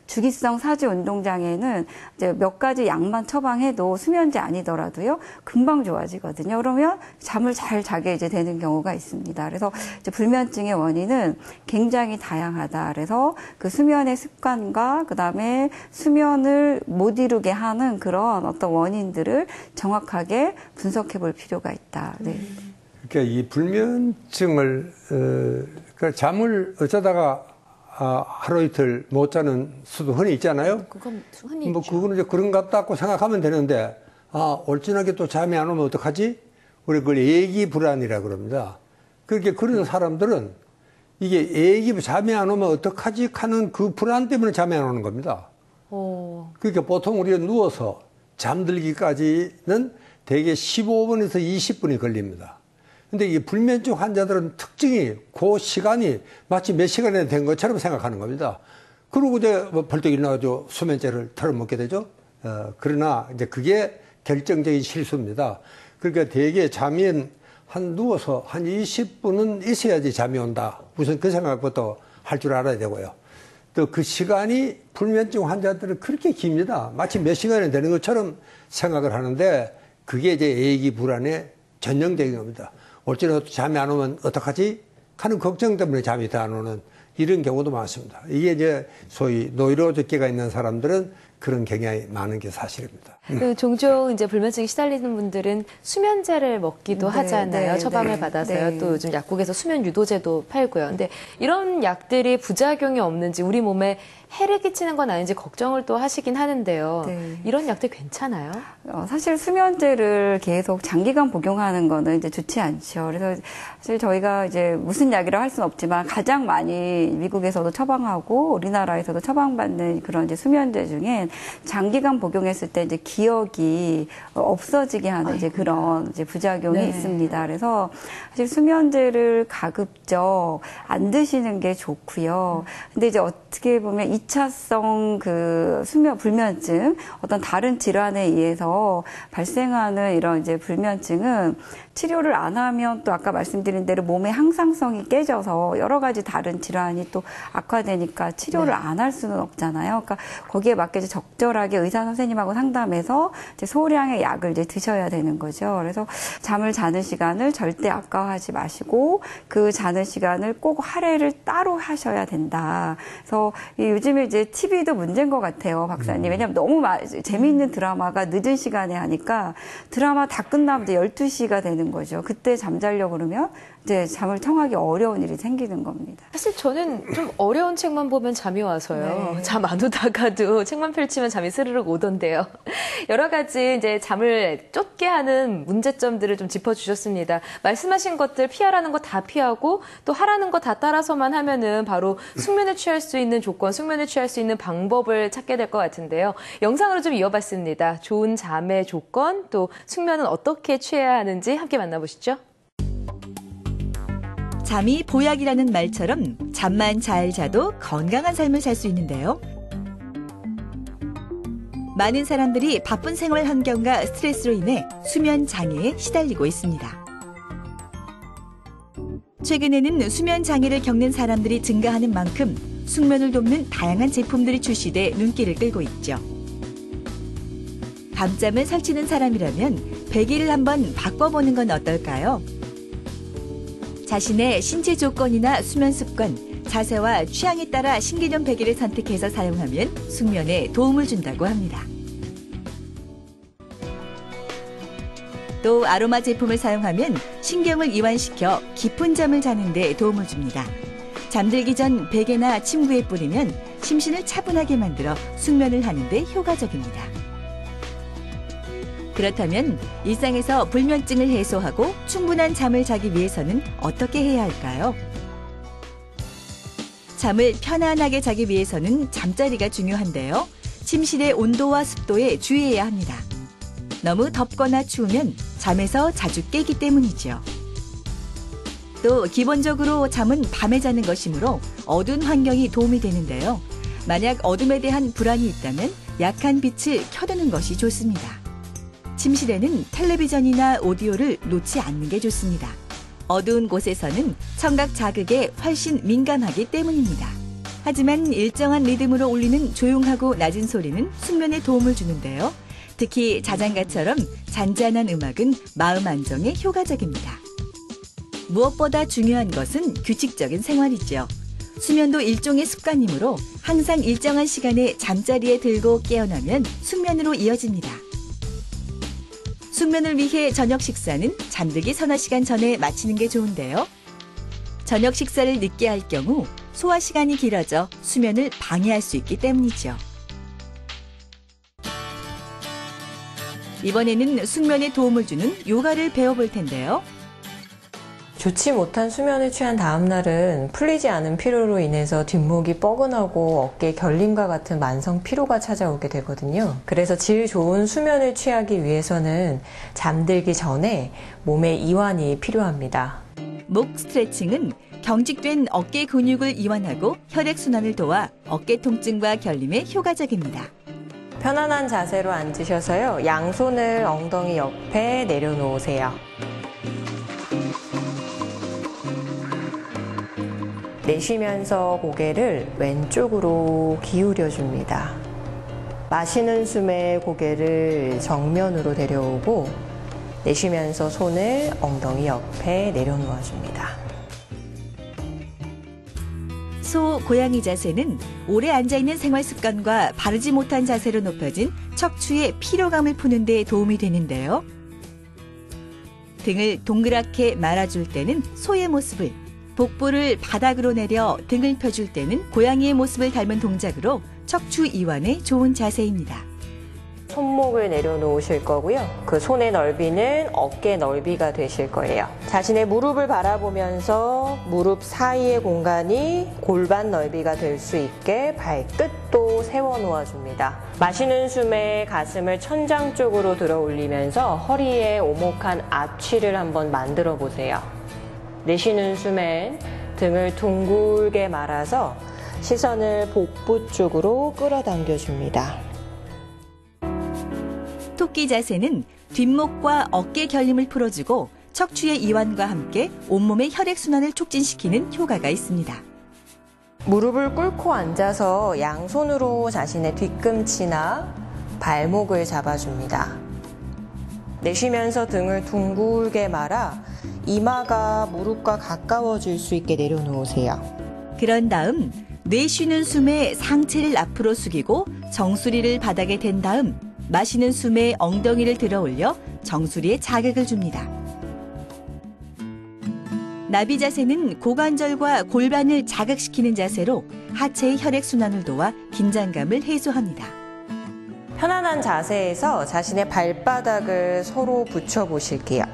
주기성 사지 운동 장애는 이제 몇 가지 약만 처방해도 수면제 아니더라도요 금방 좋아지거든요. 그러면 잠을 잘 자게 이제 되는 경우가 있습니다. 그래서 이제 불면증의 원인은 굉장히 다양하다. 그래서 그 수면의 습관과 그다음에 수면을 못 이루게 하는 그런 어떤 원인들을 정확하게 분석해 볼 필요가 있다. 네. 그러니까 이 불면증을 잠을 어쩌다가 하루 이틀 못 자는 수도 흔히 있잖아요. 그건 흔히 뭐 있죠. 그거는 이제 그런 것 같다고 생각하면 되는데 올진하게 또 잠이 안 오면 어떡하지? 우리 그걸 애기 불안이라 그럽니다. 그렇게 그런 사람들은 이게 잠이 안 오면 어떡하지? 하는 그 불안 때문에 잠이 안 오는 겁니다. 그러니까 보통 우리가 누워서 잠들기까지는 대개 15분에서 20분이 걸립니다. 근데 이 불면증 환자들은 특징이 그 시간이 마치 몇 시간이나 된 것처럼 생각하는 겁니다. 그러고 이제 벌떡 일어나가지고 수면제를 털어먹게 되죠. 그러나 이제 그게 결정적인 실수입니다. 그러니까 대개 잠이 누워서 한 20분은 있어야지 잠이 온다. 우선 그 생각부터 할 줄 알아야 되고요. 또 그 시간이 불면증 환자들은 그렇게 깁니다. 마치 몇 시간이 되는 것처럼 생각을 하는데 그게 이제 애기 불안의 전형적인 겁니다. 어찌나 잠이 안 오면 어떡하지? 하는 걱정 때문에 잠이 더 안 오는 이런 경우도 많습니다. 이게 이제 소위 노이로제계가 있는 사람들은 그런 경향이 많은 게 사실입니다. 종종 이제 불면증에 시달리는 분들은 수면제를 먹기도 네, 하잖아요. 네, 처방을 네, 받아서요. 네. 또 요즘 약국에서 수면 유도제도 팔고요. 근데 이런 약들이 부작용이 없는지 우리 몸에 해를 끼치는 건 아닌지 걱정을 또 하시긴 하는데요. 네. 이런 약들 괜찮아요? 사실 수면제를 계속 장기간 복용하는 거는 이제 좋지 않죠. 그래서 사실 저희가 이제 무슨 약이라고 할 수는 없지만 가장 많이 미국에서도 처방하고 우리나라에서도 처방받는 그런 이제 수면제 중엔 장기간 복용했을 때 이제 기억이 없어지게 하는 이제 그런 이제 부작용이 네. 있습니다. 그래서 사실 수면제를 가급적 안 드시는 게 좋고요. 근데 이제 어떻게 보면 2차성 그 수면 불면증, 어떤 다른 질환에 의해서 발생하는 이런 이제 불면증은 치료를 안 하면 또 아까 말씀드린 대로 몸의 항상성이 깨져서 여러 가지 다른 질환이 또 악화되니까 치료를 안 할 수는 없잖아요. 그러니까 거기에 맞게 이제 적절하게 의사 선생님하고 상담해서 이제 소량의 약을 이제 드셔야 되는 거죠. 그래서 잠을 자는 시간을 절대 아까워하지 마시고 그 자는 시간을 꼭 할애를 따로 하셔야 된다. 그래서 요즘에 이제 TV도 문제인 것 같아요, 박사님. 왜냐하면 너무 재미있는 드라마가 늦은 시간에 하니까 드라마 다 끝나면 이제 12시가 되는 거죠. 그때 잠자려고 그러면 이제 잠을 청하기 어려운 일이 생기는 겁니다. 사실 저는 좀 어려운 책만 보면 잠이 와서요. 네. 잠 안 오다가도 책만 펼치면 잠이 스르륵 오던데요. 여러 가지 이제 잠을 쫓게 하는 문제점들을 좀 짚어주셨습니다. 말씀하신 것들 피하라는 거 다 피하고 또 하라는 거 다 따라서만 하면은 바로 숙면에 취할 수 있는 조건, 숙면에 취할 수 있는 방법을 찾게 될 것 같은데요. 영상으로 좀 이어봤습니다. 좋은 잠의 조건, 또 숙면은 어떻게 취해야 하는지 함께 만나보시죠. 잠이 보약이라는 말처럼 잠만 잘 자도 건강한 삶을 살 수 있는데요. 많은 사람들이 바쁜 생활 환경과 스트레스로 인해 수면 장애에 시달리고 있습니다. 최근에는 수면 장애를 겪는 사람들이 증가하는 만큼 숙면을 돕는 다양한 제품들이 출시돼 눈길을 끌고 있죠. 밤잠을 설치는 사람이라면 베개를 한번 바꿔보는 건 어떨까요? 자신의 신체 조건이나 수면 습관, 자세와 취향에 따라 신개념 베개를 선택해서 사용하면 숙면에 도움을 준다고 합니다. 또 아로마 제품을 사용하면 신경을 이완시켜 깊은 잠을 자는 데 도움을 줍니다. 잠들기 전 베개나 침구에 뿌리면 심신을 차분하게 만들어 숙면을 하는 데 효과적입니다. 그렇다면 일상에서 불면증을 해소하고 충분한 잠을 자기 위해서는 어떻게 해야 할까요? 잠을 편안하게 자기 위해서는 잠자리가 중요한데요. 침실의 온도와 습도에 주의해야 합니다. 너무 덥거나 추우면 잠에서 자주 깨기 때문이죠. 또 기본적으로 잠은 밤에 자는 것이므로 어두운 환경이 도움이 되는데요. 만약 어둠에 대한 불안이 있다면 약한 빛을 켜두는 것이 좋습니다. 침실에는 텔레비전이나 오디오를 놓지 않는 게 좋습니다. 어두운 곳에서는 청각 자극에 훨씬 민감하기 때문입니다. 하지만 일정한 리듬으로 울리는 조용하고 낮은 소리는 숙면에 도움을 주는데요. 특히 자장가처럼 잔잔한 음악은 마음 안정에 효과적입니다. 무엇보다 중요한 것은 규칙적인 생활이죠. 수면도 일종의 습관이므로 항상 일정한 시간에 잠자리에 들고 깨어나면 숙면으로 이어집니다. 숙면을 위해 저녁 식사는 잠들기 서너 시간 전에 마치는 게 좋은데요. 저녁 식사를 늦게 할 경우 소화 시간이 길어져 수면을 방해할 수 있기 때문이죠. 이번에는 숙면에 도움을 주는 요가를 배워볼 텐데요. 좋지 못한 수면에 취한 다음 날은 풀리지 않은 피로로 인해서 뒷목이 뻐근하고 어깨 결림과 같은 만성 피로가 찾아오게 되거든요. 그래서 질 좋은 수면을 취하기 위해서는 잠들기 전에 몸의 이완이 필요합니다. 목 스트레칭은 경직된 어깨 근육을 이완하고 혈액순환을 도와 어깨 통증과 결림에 효과적입니다. 편안한 자세로 앉으셔서요. 양손을 엉덩이 옆에 내려놓으세요. 내쉬면서 고개를 왼쪽으로 기울여줍니다. 마시는 숨에 고개를 정면으로 데려오고 내쉬면서 손을 엉덩이 옆에 내려놓아줍니다. 소, 고양이 자세는 오래 앉아있는 생활 습관과 바르지 못한 자세로 높여진 척추의 피로감을 푸는 데 도움이 되는데요. 등을 동그랗게 말아줄 때는 소의 모습을, 복부를 바닥으로 내려 등을 펴줄 때는 고양이의 모습을 닮은 동작으로 척추 이완에 좋은 자세입니다. 손목을 내려놓으실 거고요. 그 손의 넓이는 어깨 넓이가 되실 거예요. 자신의 무릎을 바라보면서 무릎 사이의 공간이 골반 넓이가 될 수 있게 발끝도 세워 놓아줍니다. 마시는 숨에 가슴을 천장 쪽으로 들어 올리면서 허리에 오목한 앞치를 한번 만들어 보세요. 내쉬는 숨엔 등을 둥글게 말아서 시선을 복부 쪽으로 끌어당겨 줍니다. 토끼 자세는 뒷목과 어깨 결림을 풀어주고 척추의 이완과 함께 온몸의 혈액순환을 촉진시키는 효과가 있습니다. 무릎을 꿇고 앉아서 양손으로 자신의 뒤꿈치나 발목을 잡아줍니다. 내쉬면서 등을 둥글게 말아 이마가 무릎과 가까워질 수 있게 내려놓으세요. 그런 다음 내쉬는 숨에 상체를 앞으로 숙이고 정수리를 바닥에 댄 다음 마시는 숨에 엉덩이를 들어 올려 정수리에 자극을 줍니다. 나비 자세는 고관절과 골반을 자극시키는 자세로 하체의 혈액순환을 도와 긴장감을 해소합니다. 편안한 자세에서 자신의 발바닥을 서로 붙여보실게요.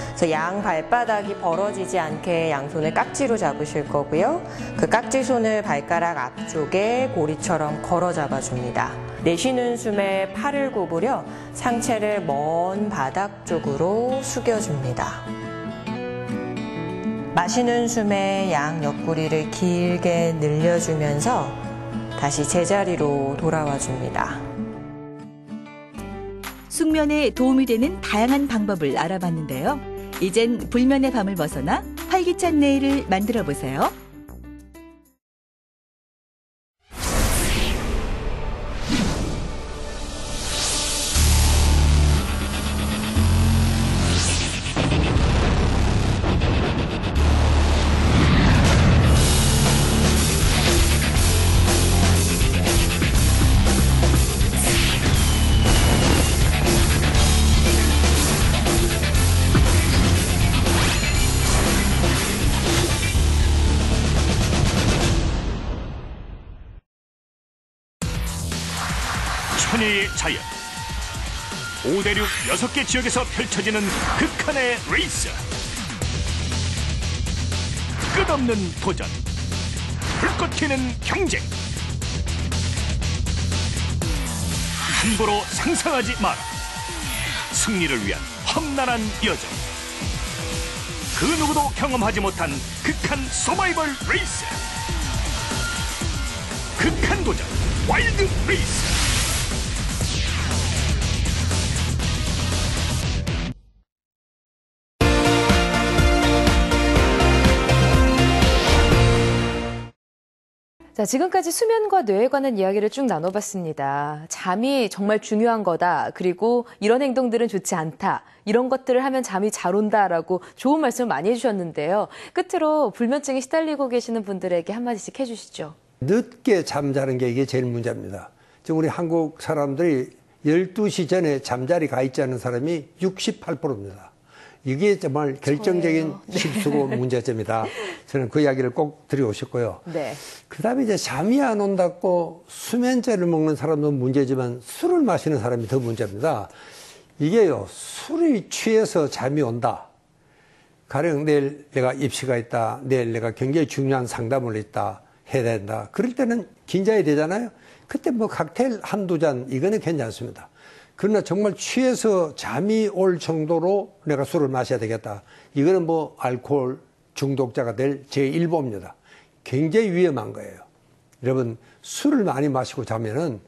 그래서 양 발바닥이 벌어지지 않게 양손을 깍지로 잡으실 거고요. 그 깍지손을 발가락 앞쪽에 고리처럼 걸어 잡아줍니다. 내쉬는 숨에 팔을 구부려 상체를 먼 바닥 쪽으로 숙여줍니다. 마시는 숨에 양 옆구리를 길게 늘려주면서 다시 제자리로 돌아와 줍니다. 숙면에 도움이 되는 다양한 방법을 알아봤는데요. 이젠 불면의 밤을 벗어나 활기찬 내일을 만들어 보세요. 천혜의 자연 5대륙 6개 지역에서 펼쳐지는 극한의 레이스 끝없는 도전 불꽃 튀는 경쟁 함부로 상상하지 마라 승리를 위한 험난한 여정 그 누구도 경험하지 못한 극한 서바이벌 레이스 극한 도전 와일드 레이스 자, 지금까지 수면과 뇌에 관한 이야기를 쭉 나눠봤습니다. 잠이 정말 중요한 거다. 그리고 이런 행동들은 좋지 않다. 이런 것들을 하면 잠이 잘 온다라고 좋은 말씀을 많이 해주셨는데요. 끝으로 불면증에 시달리고 계시는 분들에게 한마디씩 해주시죠. 늦게 잠자는 게 이게 제일 문제입니다. 지금 우리 한국 사람들이 12시 전에 잠자리 가 있지 않은 사람이 68%입니다. 이게 정말 결정적인 실수고 문제점이다. 저는 그 이야기를 꼭 드리고 싶고요. 네. 그 다음에 이제 잠이 안 온다고 수면제를 먹는 사람도 문제지만 술을 마시는 사람이 더 문제입니다. 이게요, 술이 취해서 잠이 온다. 가령 내일 내가 입시가 있다. 내일 내가 굉장히 중요한 상담을 있다. 해야 된다. 그럴 때는 긴장이 되잖아요. 그때 뭐 칵테일 한두 잔, 이거는 괜찮습니다. 그러나 정말 취해서 잠이 올 정도로 내가 술을 마셔야 되겠다. 이거는 뭐 알코올 중독자가 될 제1보입니다. 굉장히 위험한 거예요. 여러분, 술을 많이 마시고 자면은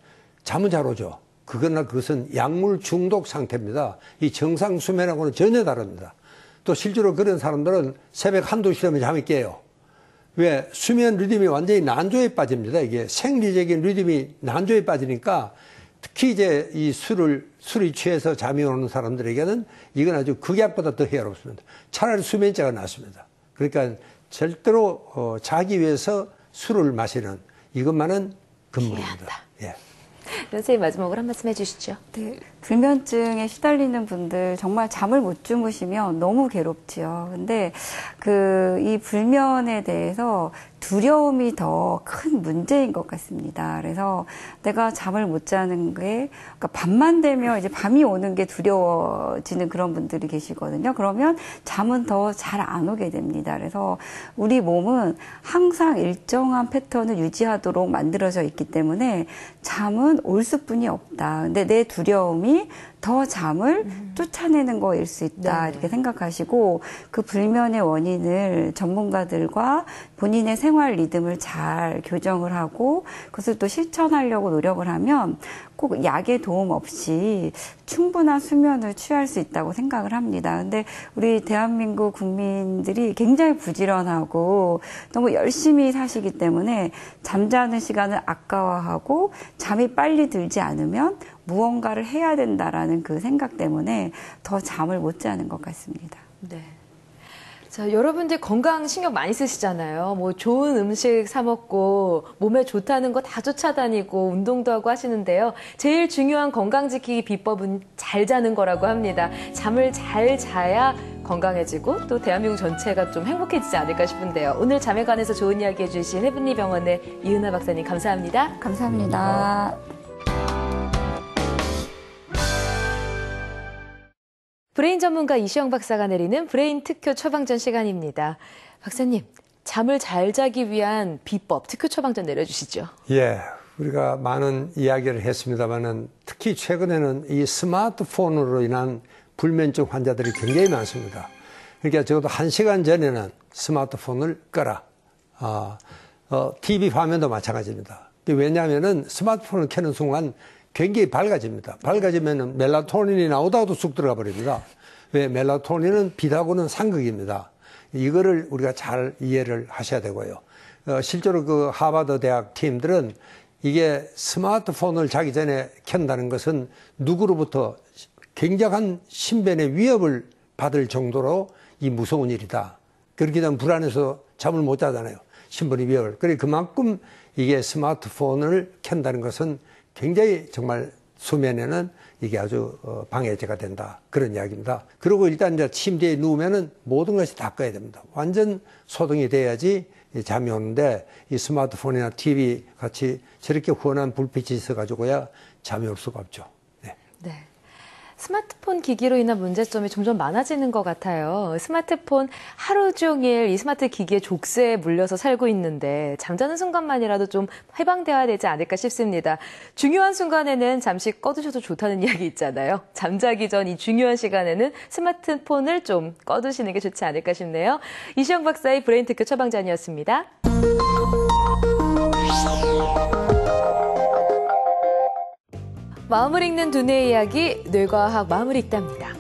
잠은 잘 오죠. 그러나 그것은 약물 중독 상태입니다. 이 정상 수면하고는 전혀 다릅니다. 또 실제로 그런 사람들은 새벽 한두 시 되면 잠이 깨요. 왜? 수면 리듬이 완전히 난조에 빠집니다. 이게 생리적인 리듬이 난조에 빠지니까 특히 이제 이 술이 취해서 잠이 오는 사람들에게는 이건 아주 극약보다 더 해롭습니다. 차라리 수면제가 낫습니다. 그러니까 절대로 자기 위해서 술을 마시는 이것만은 금물입니다. 예. 선생님 마지막으로 한 말씀 해주시죠. 네, 불면증에 시달리는 분들 정말 잠을 못 주무시면 너무 괴롭지요. 근데 이 불면에 대해서 두려움이 더 큰 문제인 것 같습니다. 그래서 내가 잠을 못 자는 게, 그러니까 밤만 되면 이제 밤이 오는 게 두려워지는 그런 분들이 계시거든요. 그러면 잠은 더 잘 안 오게 됩니다. 그래서 우리 몸은 항상 일정한 패턴을 유지하도록 만들어져 있기 때문에 잠은 올 수뿐이 없다. 근데 내 두려움이 더 잠을 쫓아내는 거일 수 있다. 네. 이렇게 생각하시고 그 불면의 원인을 전문가들과 본인의 생활 리듬을 잘 교정을 하고 그것을 또 실천하려고 노력을 하면 꼭 약의 도움 없이 충분한 수면을 취할 수 있다고 생각을 합니다. 근데 우리 대한민국 국민들이 굉장히 부지런하고 너무 열심히 사시기 때문에 잠자는 시간을 아까워하고 잠이 빨리 들지 않으면 무언가를 해야 된다라는 그 생각 때문에 더 잠을 못 자는 것 같습니다. 네. 자, 여러분들 건강 신경 많이 쓰시잖아요. 뭐 좋은 음식 사 먹고 몸에 좋다는 거 다 쫓아다니고 운동도 하고 하시는데요. 제일 중요한 건강 지키기 비법은 잘 자는 거라고 합니다. 잠을 잘 자야 건강해지고 또 대한민국 전체가 좀 행복해지지 않을까 싶은데요. 오늘 잠에 관해서 좋은 이야기 해주신 헤븐리 병원의 이은하 박사님 감사합니다. 감사합니다. 브레인 전문가 이시영 박사가 내리는 브레인 특효 처방전 시간입니다. 박사님, 잠을 잘 자기 위한 비법, 특효 처방전 내려주시죠. 예, 우리가 많은 이야기를 했습니다만은 특히 최근에는 이 스마트폰으로 인한 불면증 환자들이 굉장히 많습니다. 그러니까 적어도 1시간 전에는 스마트폰을 끄라. TV 화면도 마찬가지입니다. 왜냐하면은 스마트폰을 켜는 순간 굉장히 밝아집니다. 밝아지면은 멜라토닌이 나오다가도 쑥 들어가 버립니다. 왜? 멜라토닌은 빛하고는 상극입니다. 이거를 우리가 잘 이해를 하셔야 되고요. 실제로 그 하버드 대학 팀들은 이게 스마트폰을 자기 전에 켠다는 것은 누구로부터 굉장한 신변의 위협을 받을 정도로 이 무서운 일이다. 그렇게 되면 불안해서 잠을 못 자잖아요. 신변의 위협을. 그래 그만큼 이게 스마트폰을 켠다는 것은 굉장히 정말 수면에는 이게 아주 방해제가 된다. 그런 이야기입니다. 그리고 일단 이제 침대에 누우면은 모든 것이 다 꺼야 됩니다. 완전 소등이 돼야지 잠이 오는데 이 스마트폰이나 TV 같이 저렇게 환한 불빛이 있어가지고야 잠이 올 수가 없죠. 네. 네. 스마트폰 기기로 인한 문제점이 점점 많아지는 것 같아요. 스마트폰 하루 종일 이 스마트 기기의 족쇄에 물려서 살고 있는데 잠자는 순간만이라도 좀 해방되어야 되지 않을까 싶습니다. 중요한 순간에는 잠시 꺼두셔도 좋다는 이야기 있잖아요. 잠자기 전 이 중요한 시간에는 스마트폰을 좀 꺼두시는 게 좋지 않을까 싶네요. 이시영 박사의 브레인 특효 처방전이었습니다. 마음을 읽는 두뇌의 이야기, 뇌과학 마음을 읽답니다.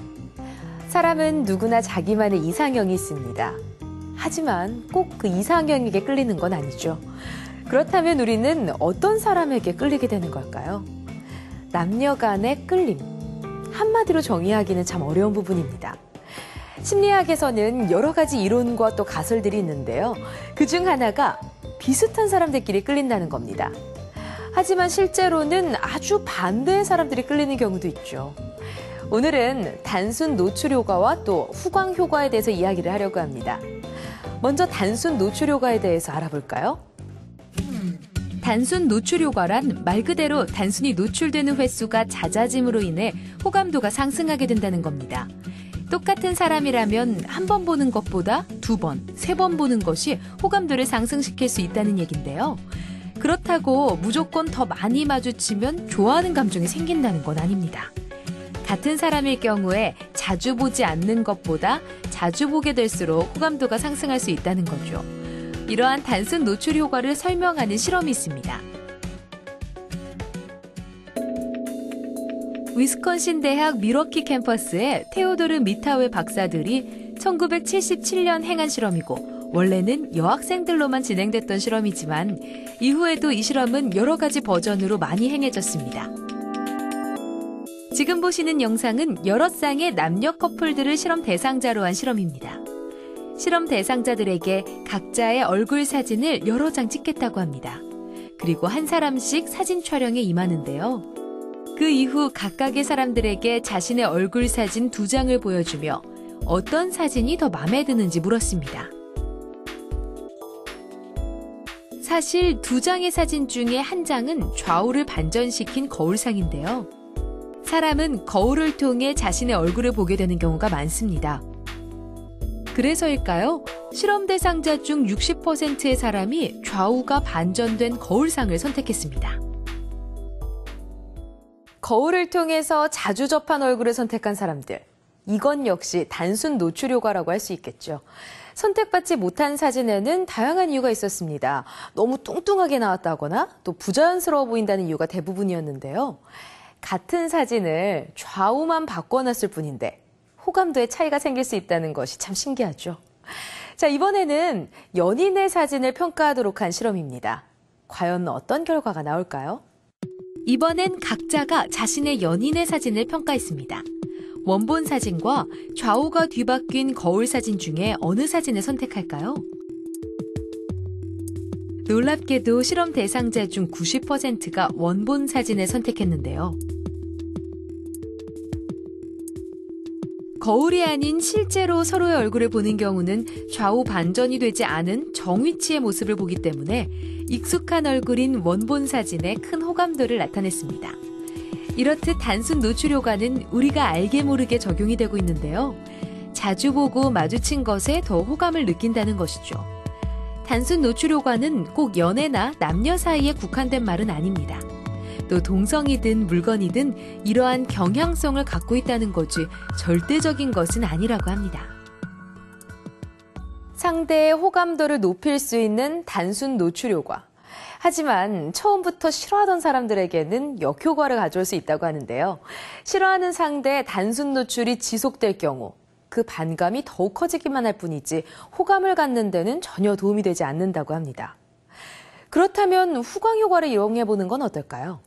사람은 누구나 자기만의 이상형이 있습니다. 하지만 꼭 그 이상형에게 끌리는 건 아니죠. 그렇다면 우리는 어떤 사람에게 끌리게 되는 걸까요? 남녀 간의 끌림. 한마디로 정의하기는 참 어려운 부분입니다. 심리학에서는 여러 가지 이론과 또 가설들이 있는데요. 그중 하나가 비슷한 사람들끼리 끌린다는 겁니다. 하지만 실제로는 아주 반대의 사람들이 끌리는 경우도 있죠. 오늘은 단순 노출 효과와 또 후광 효과에 대해서 이야기를 하려고 합니다. 먼저 단순 노출 효과에 대해서 알아볼까요? 단순 노출 효과란 말 그대로 단순히 노출되는 횟수가 잦아짐으로 인해 호감도가 상승하게 된다는 겁니다. 똑같은 사람이라면 한 번 보는 것보다 2번, 3번 보는 것이 호감도를 상승시킬 수 있다는 얘긴데요. 그렇다고 무조건 더 많이 마주치면 좋아하는 감정이 생긴다는 건 아닙니다. 같은 사람일 경우에 자주 보지 않는 것보다 자주 보게 될수록 호감도가 상승할 수 있다는 거죠. 이러한 단순 노출 효과를 설명하는 실험이 있습니다. 위스콘신 대학 밀워키 캠퍼스의 테오도르 미타웨 박사들이 1977년 행한 실험이고 원래는 여학생들로만 진행됐던 실험이지만 이후에도 이 실험은 여러 가지 버전으로 많이 행해졌습니다. 지금 보시는 영상은 여러 쌍의 남녀 커플들을 실험 대상자로 한 실험입니다. 실험 대상자들에게 각자의 얼굴 사진을 여러 장 찍겠다고 합니다. 그리고 한 사람씩 사진 촬영에 임하는데요. 그 이후 각각의 사람들에게 자신의 얼굴 사진 2장을 보여주며 어떤 사진이 더 마음에 드는지 물었습니다. 사실 2장의 사진 중에 한 장은 좌우를 반전시킨 거울상인데요. 사람은 거울을 통해 자신의 얼굴을 보게 되는 경우가 많습니다. 그래서일까요? 실험 대상자 중 60%의 사람이 좌우가 반전된 거울상을 선택했습니다. 거울을 통해서 자주 접한 얼굴을 선택한 사람들. 이건 역시 단순 노출 효과라고 할 수 있겠죠. 선택받지 못한 사진에는 다양한 이유가 있었습니다. 너무 뚱뚱하게 나왔다거나 또 부자연스러워 보인다는 이유가 대부분이었는데요. 같은 사진을 좌우만 바꿔놨을 뿐인데 호감도에 차이가 생길 수 있다는 것이 참 신기하죠. 자, 이번에는 연인의 사진을 평가하도록 한 실험입니다. 과연 어떤 결과가 나올까요? 이번엔 각자가 자신의 연인의 사진을 평가했습니다. 원본 사진과 좌우가 뒤바뀐 거울 사진 중에 어느 사진을 선택할까요? 놀랍게도 실험 대상자 중 90%가 원본 사진을 선택했는데요. 거울이 아닌 실제로 서로의 얼굴을 보는 경우는 좌우 반전이 되지 않은 정위치의 모습을 보기 때문에 익숙한 얼굴인 원본 사진에 큰 호감도를 나타냈습니다. 이렇듯 단순 노출 효과는 우리가 알게 모르게 적용이 되고 있는데요. 자주 보고 마주친 것에 더 호감을 느낀다는 것이죠. 단순 노출 효과는 꼭 연애나 남녀 사이에 국한된 말은 아닙니다. 또 동성이든 물건이든 이러한 경향성을 갖고 있다는 거지 절대적인 것은 아니라고 합니다. 상대의 호감도를 높일 수 있는 단순 노출 효과. 하지만 처음부터 싫어하던 사람들에게는 역효과를 가져올 수 있다고 하는데요. 싫어하는 상대의 단순 노출이 지속될 경우 그 반감이 더욱 커지기만 할 뿐이지 호감을 갖는 데는 전혀 도움이 되지 않는다고 합니다. 그렇다면 후광 효과를 이용해보는 건 어떨까요?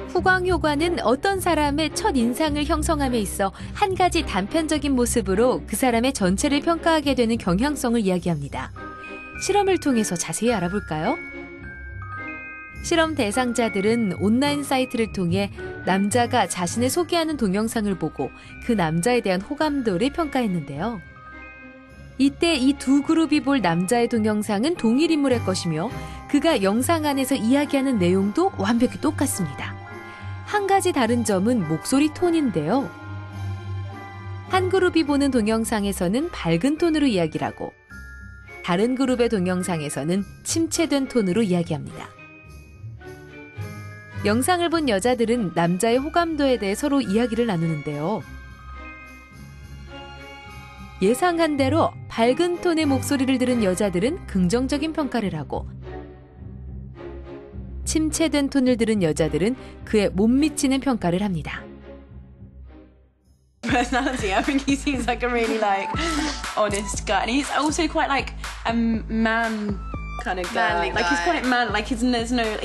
후광 효과는 어떤 사람의 첫 인상을 형성함에 있어 한 가지 단편적인 모습으로 그 사람의 전체를 평가하게 되는 경향성을 이야기합니다. 실험을 통해서 자세히 알아볼까요? 실험 대상자들은 온라인 사이트를 통해 남자가 자신을 소개하는 동영상을 보고 그 남자에 대한 호감도를 평가했는데요. 이때 이 두 그룹이 볼 남자의 동영상은 동일 인물의 것이며 그가 영상 안에서 이야기하는 내용도 완벽히 똑같습니다. 한 가지 다른 점은 목소리 톤인데요. 한 그룹이 보는 동영상에서는 밝은 톤으로 이야기를 하고 다른 그룹의 동영상에서는 침체된 톤으로 이야기합니다. 영상을 본 여자들은 남자의 호감도에 대해 서로 이야기를 나누는데요. 예상한 대로 밝은 톤의 목소리를 들은 여자들은 긍정적인 평가를 하고 침체된 톤을 들은 여자들은 그에 못 미치는 평가를 합니다. Personality, I think he seems like a really honest guy, and he's also quite like a man kind of guy. Like he's quite man. Like he's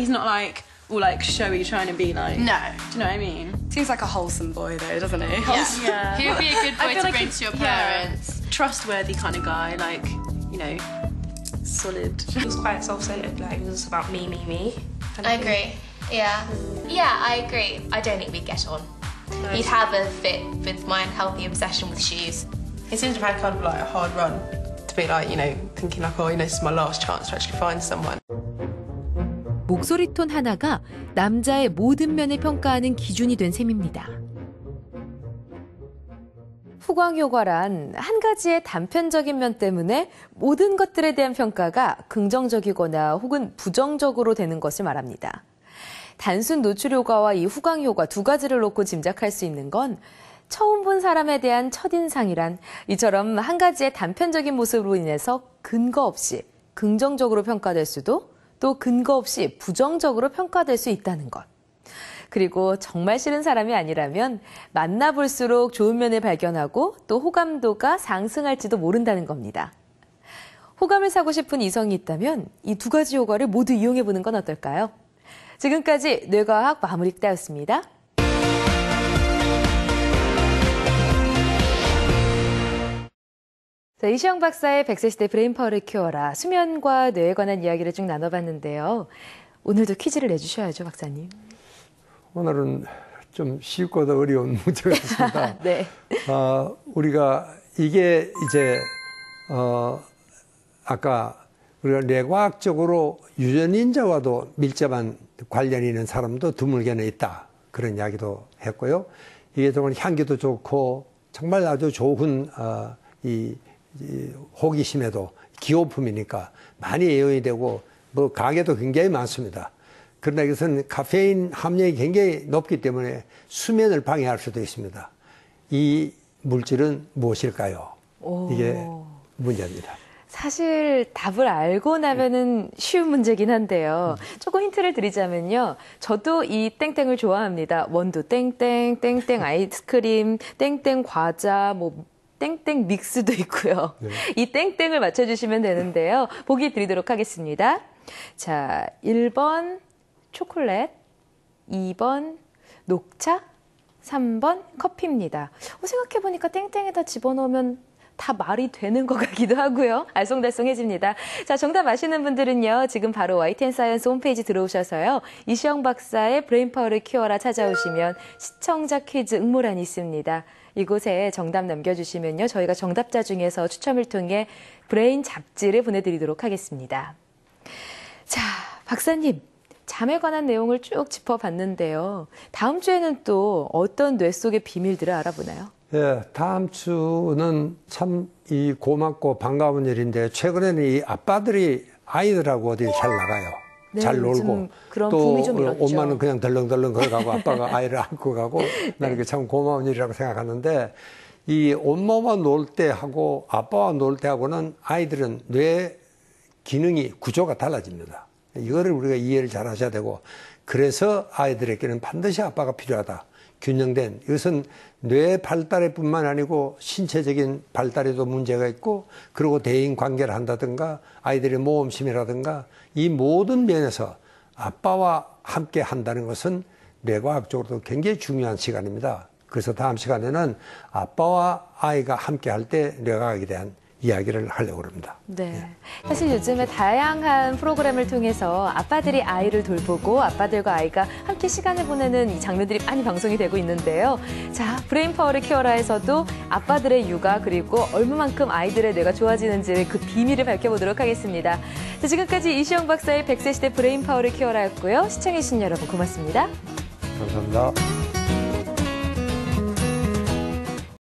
not like all like showy trying to be like. No. Do you know what I mean? Seems like a wholesome boy though, doesn't he? Yeah. He would be a good boy to bring to your parents. Trustworthy kind of guy, like solid. He was quite self-centered. Like it was about me, me, me. I agree. Yeah. Yeah, I agree. I don't think we'd get on. He'd have a fit with my unhealthy obsession with shoes. He seems to have had kind of like a hard run to be like, thinking like, this is my last chance to actually find someone. 목소리 톤 하나가 남자의 모든 면을 평가하는 기준이 된 셈입니다. 후광 효과란 한 가지의 단편적인 면 때문에 모든 것들에 대한 평가가 긍정적이거나 혹은 부정적으로 되는 것을 말합니다. 단순 노출 효과와 이 후광 효과 두 가지를 놓고 짐작할 수 있는 건 처음 본 사람에 대한 첫인상이란 이처럼 한 가지의 단편적인 모습으로 인해서 근거 없이 긍정적으로 평가될 수도 또 근거 없이 부정적으로 평가될 수 있다는 것. 그리고 정말 싫은 사람이 아니라면 만나볼수록 좋은 면을 발견하고 또 호감도가 상승할지도 모른다는 겁니다. 호감을 사고 싶은 이성이 있다면 이 두 가지 효과를 모두 이용해보는 건 어떨까요? 지금까지 뇌과학 마무리따였습니다. 자, 이시영 박사의 100세 시대 브레인 파워를 키워라. 수면과 뇌에 관한 이야기를 쭉 나눠봤는데요. 오늘도 퀴즈를 내주셔야죠, 박사님. 오늘은 좀 쉽고도 어려운 문제가 있습니다. 네. 우리가 이게 이제 아까 우리가 뇌과학적으로 유전인자와도 밀접한 관련이 있는 사람도 드물게는 있다. 그런 이야기도 했고요. 이게 정말 향기도 좋고 정말 아주 좋은 이 호기심에도 기호품이니까 많이 애용이 되고 뭐 가게도 굉장히 많습니다. 그러나 이것은 카페인 함량이 굉장히 높기 때문에 수면을 방해할 수도 있습니다. 이 물질은 무엇일까요? 이게 문제입니다. 사실 답을 알고 나면은 쉬운 문제긴 한데요. 조금 힌트를 드리자면요. 저도 이 땡땡을 좋아합니다. 원두 땡땡, 땡땡 아이스크림, 땡땡 과자, 뭐 땡땡 믹스도 있고요. 네. 이 땡땡을 맞춰주시면 되는데요. 보기 드리도록 하겠습니다. 자, 1번 초콜릿, 2번 녹차, 3번 커피입니다. 생각해보니까 땡땡에다 집어넣으면 다 말이 되는 것 같기도 하고요. 알쏭달쏭해집니다. 자, 정답 아시는 분들은요. 지금 바로 YTN 사이언스 홈페이지 들어오셔서요. 이시영 박사의 브레인 파워를 키워라 찾아오시면 시청자 퀴즈 응모란이 있습니다. 이곳에 정답 남겨주시면요. 저희가 정답자 중에서 추첨을 통해 브레인 잡지를 보내드리도록 하겠습니다. 자, 박사님. 잠에 관한 내용을 쭉 짚어봤는데요. 다음 주에는 또 어떤 뇌 속의 비밀들을 알아보나요? 예, 다음 주는 참 이 고맙고 반가운 일인데 최근에는 이 아빠들이 아이들하고 어디 잘 나가요. 네, 잘 놀고 그런 또 붐이 좀 일었죠. 엄마는 그냥 덜렁덜렁 걸어가고 아빠가 아이를 안고 가고 나는 그게 참 고마운 일이라고 생각하는데 이 엄마와 놀 때 하고 아빠와 놀 때 하고는 아이들은 뇌 기능이 구조가 달라집니다. 이거를 우리가 이해를 잘 하셔야 되고 그래서 아이들에게는 반드시 아빠가 필요하다. 균형된 이것은 뇌 발달에 뿐만 아니고 신체적인 발달에도 문제가 있고 그리고 대인 관계를 한다든가 아이들의 모험심이라든가 이 모든 면에서 아빠와 함께 한다는 것은 뇌과학적으로도 굉장히 중요한 시간입니다. 그래서 다음 시간에는 아빠와 아이가 함께 할 때 뇌과학에 대한 이야기를 하려고 합니다. 네. 사실 요즘에 다양한 프로그램을 통해서 아빠들이 아이를 돌보고 아빠들과 아이가 함께 시간을 보내는 이 장면들이 많이 방송이 되고 있는데요. 자, 브레인 파워를 키워라에서도 아빠들의 육아 그리고 얼마만큼 아이들의 뇌가 좋아지는지 그 비밀을 밝혀보도록 하겠습니다. 자, 지금까지 이시영 박사의 100세 시대 브레인 파워를 키워라였고요. 시청해주신 여러분 고맙습니다. 감사합니다.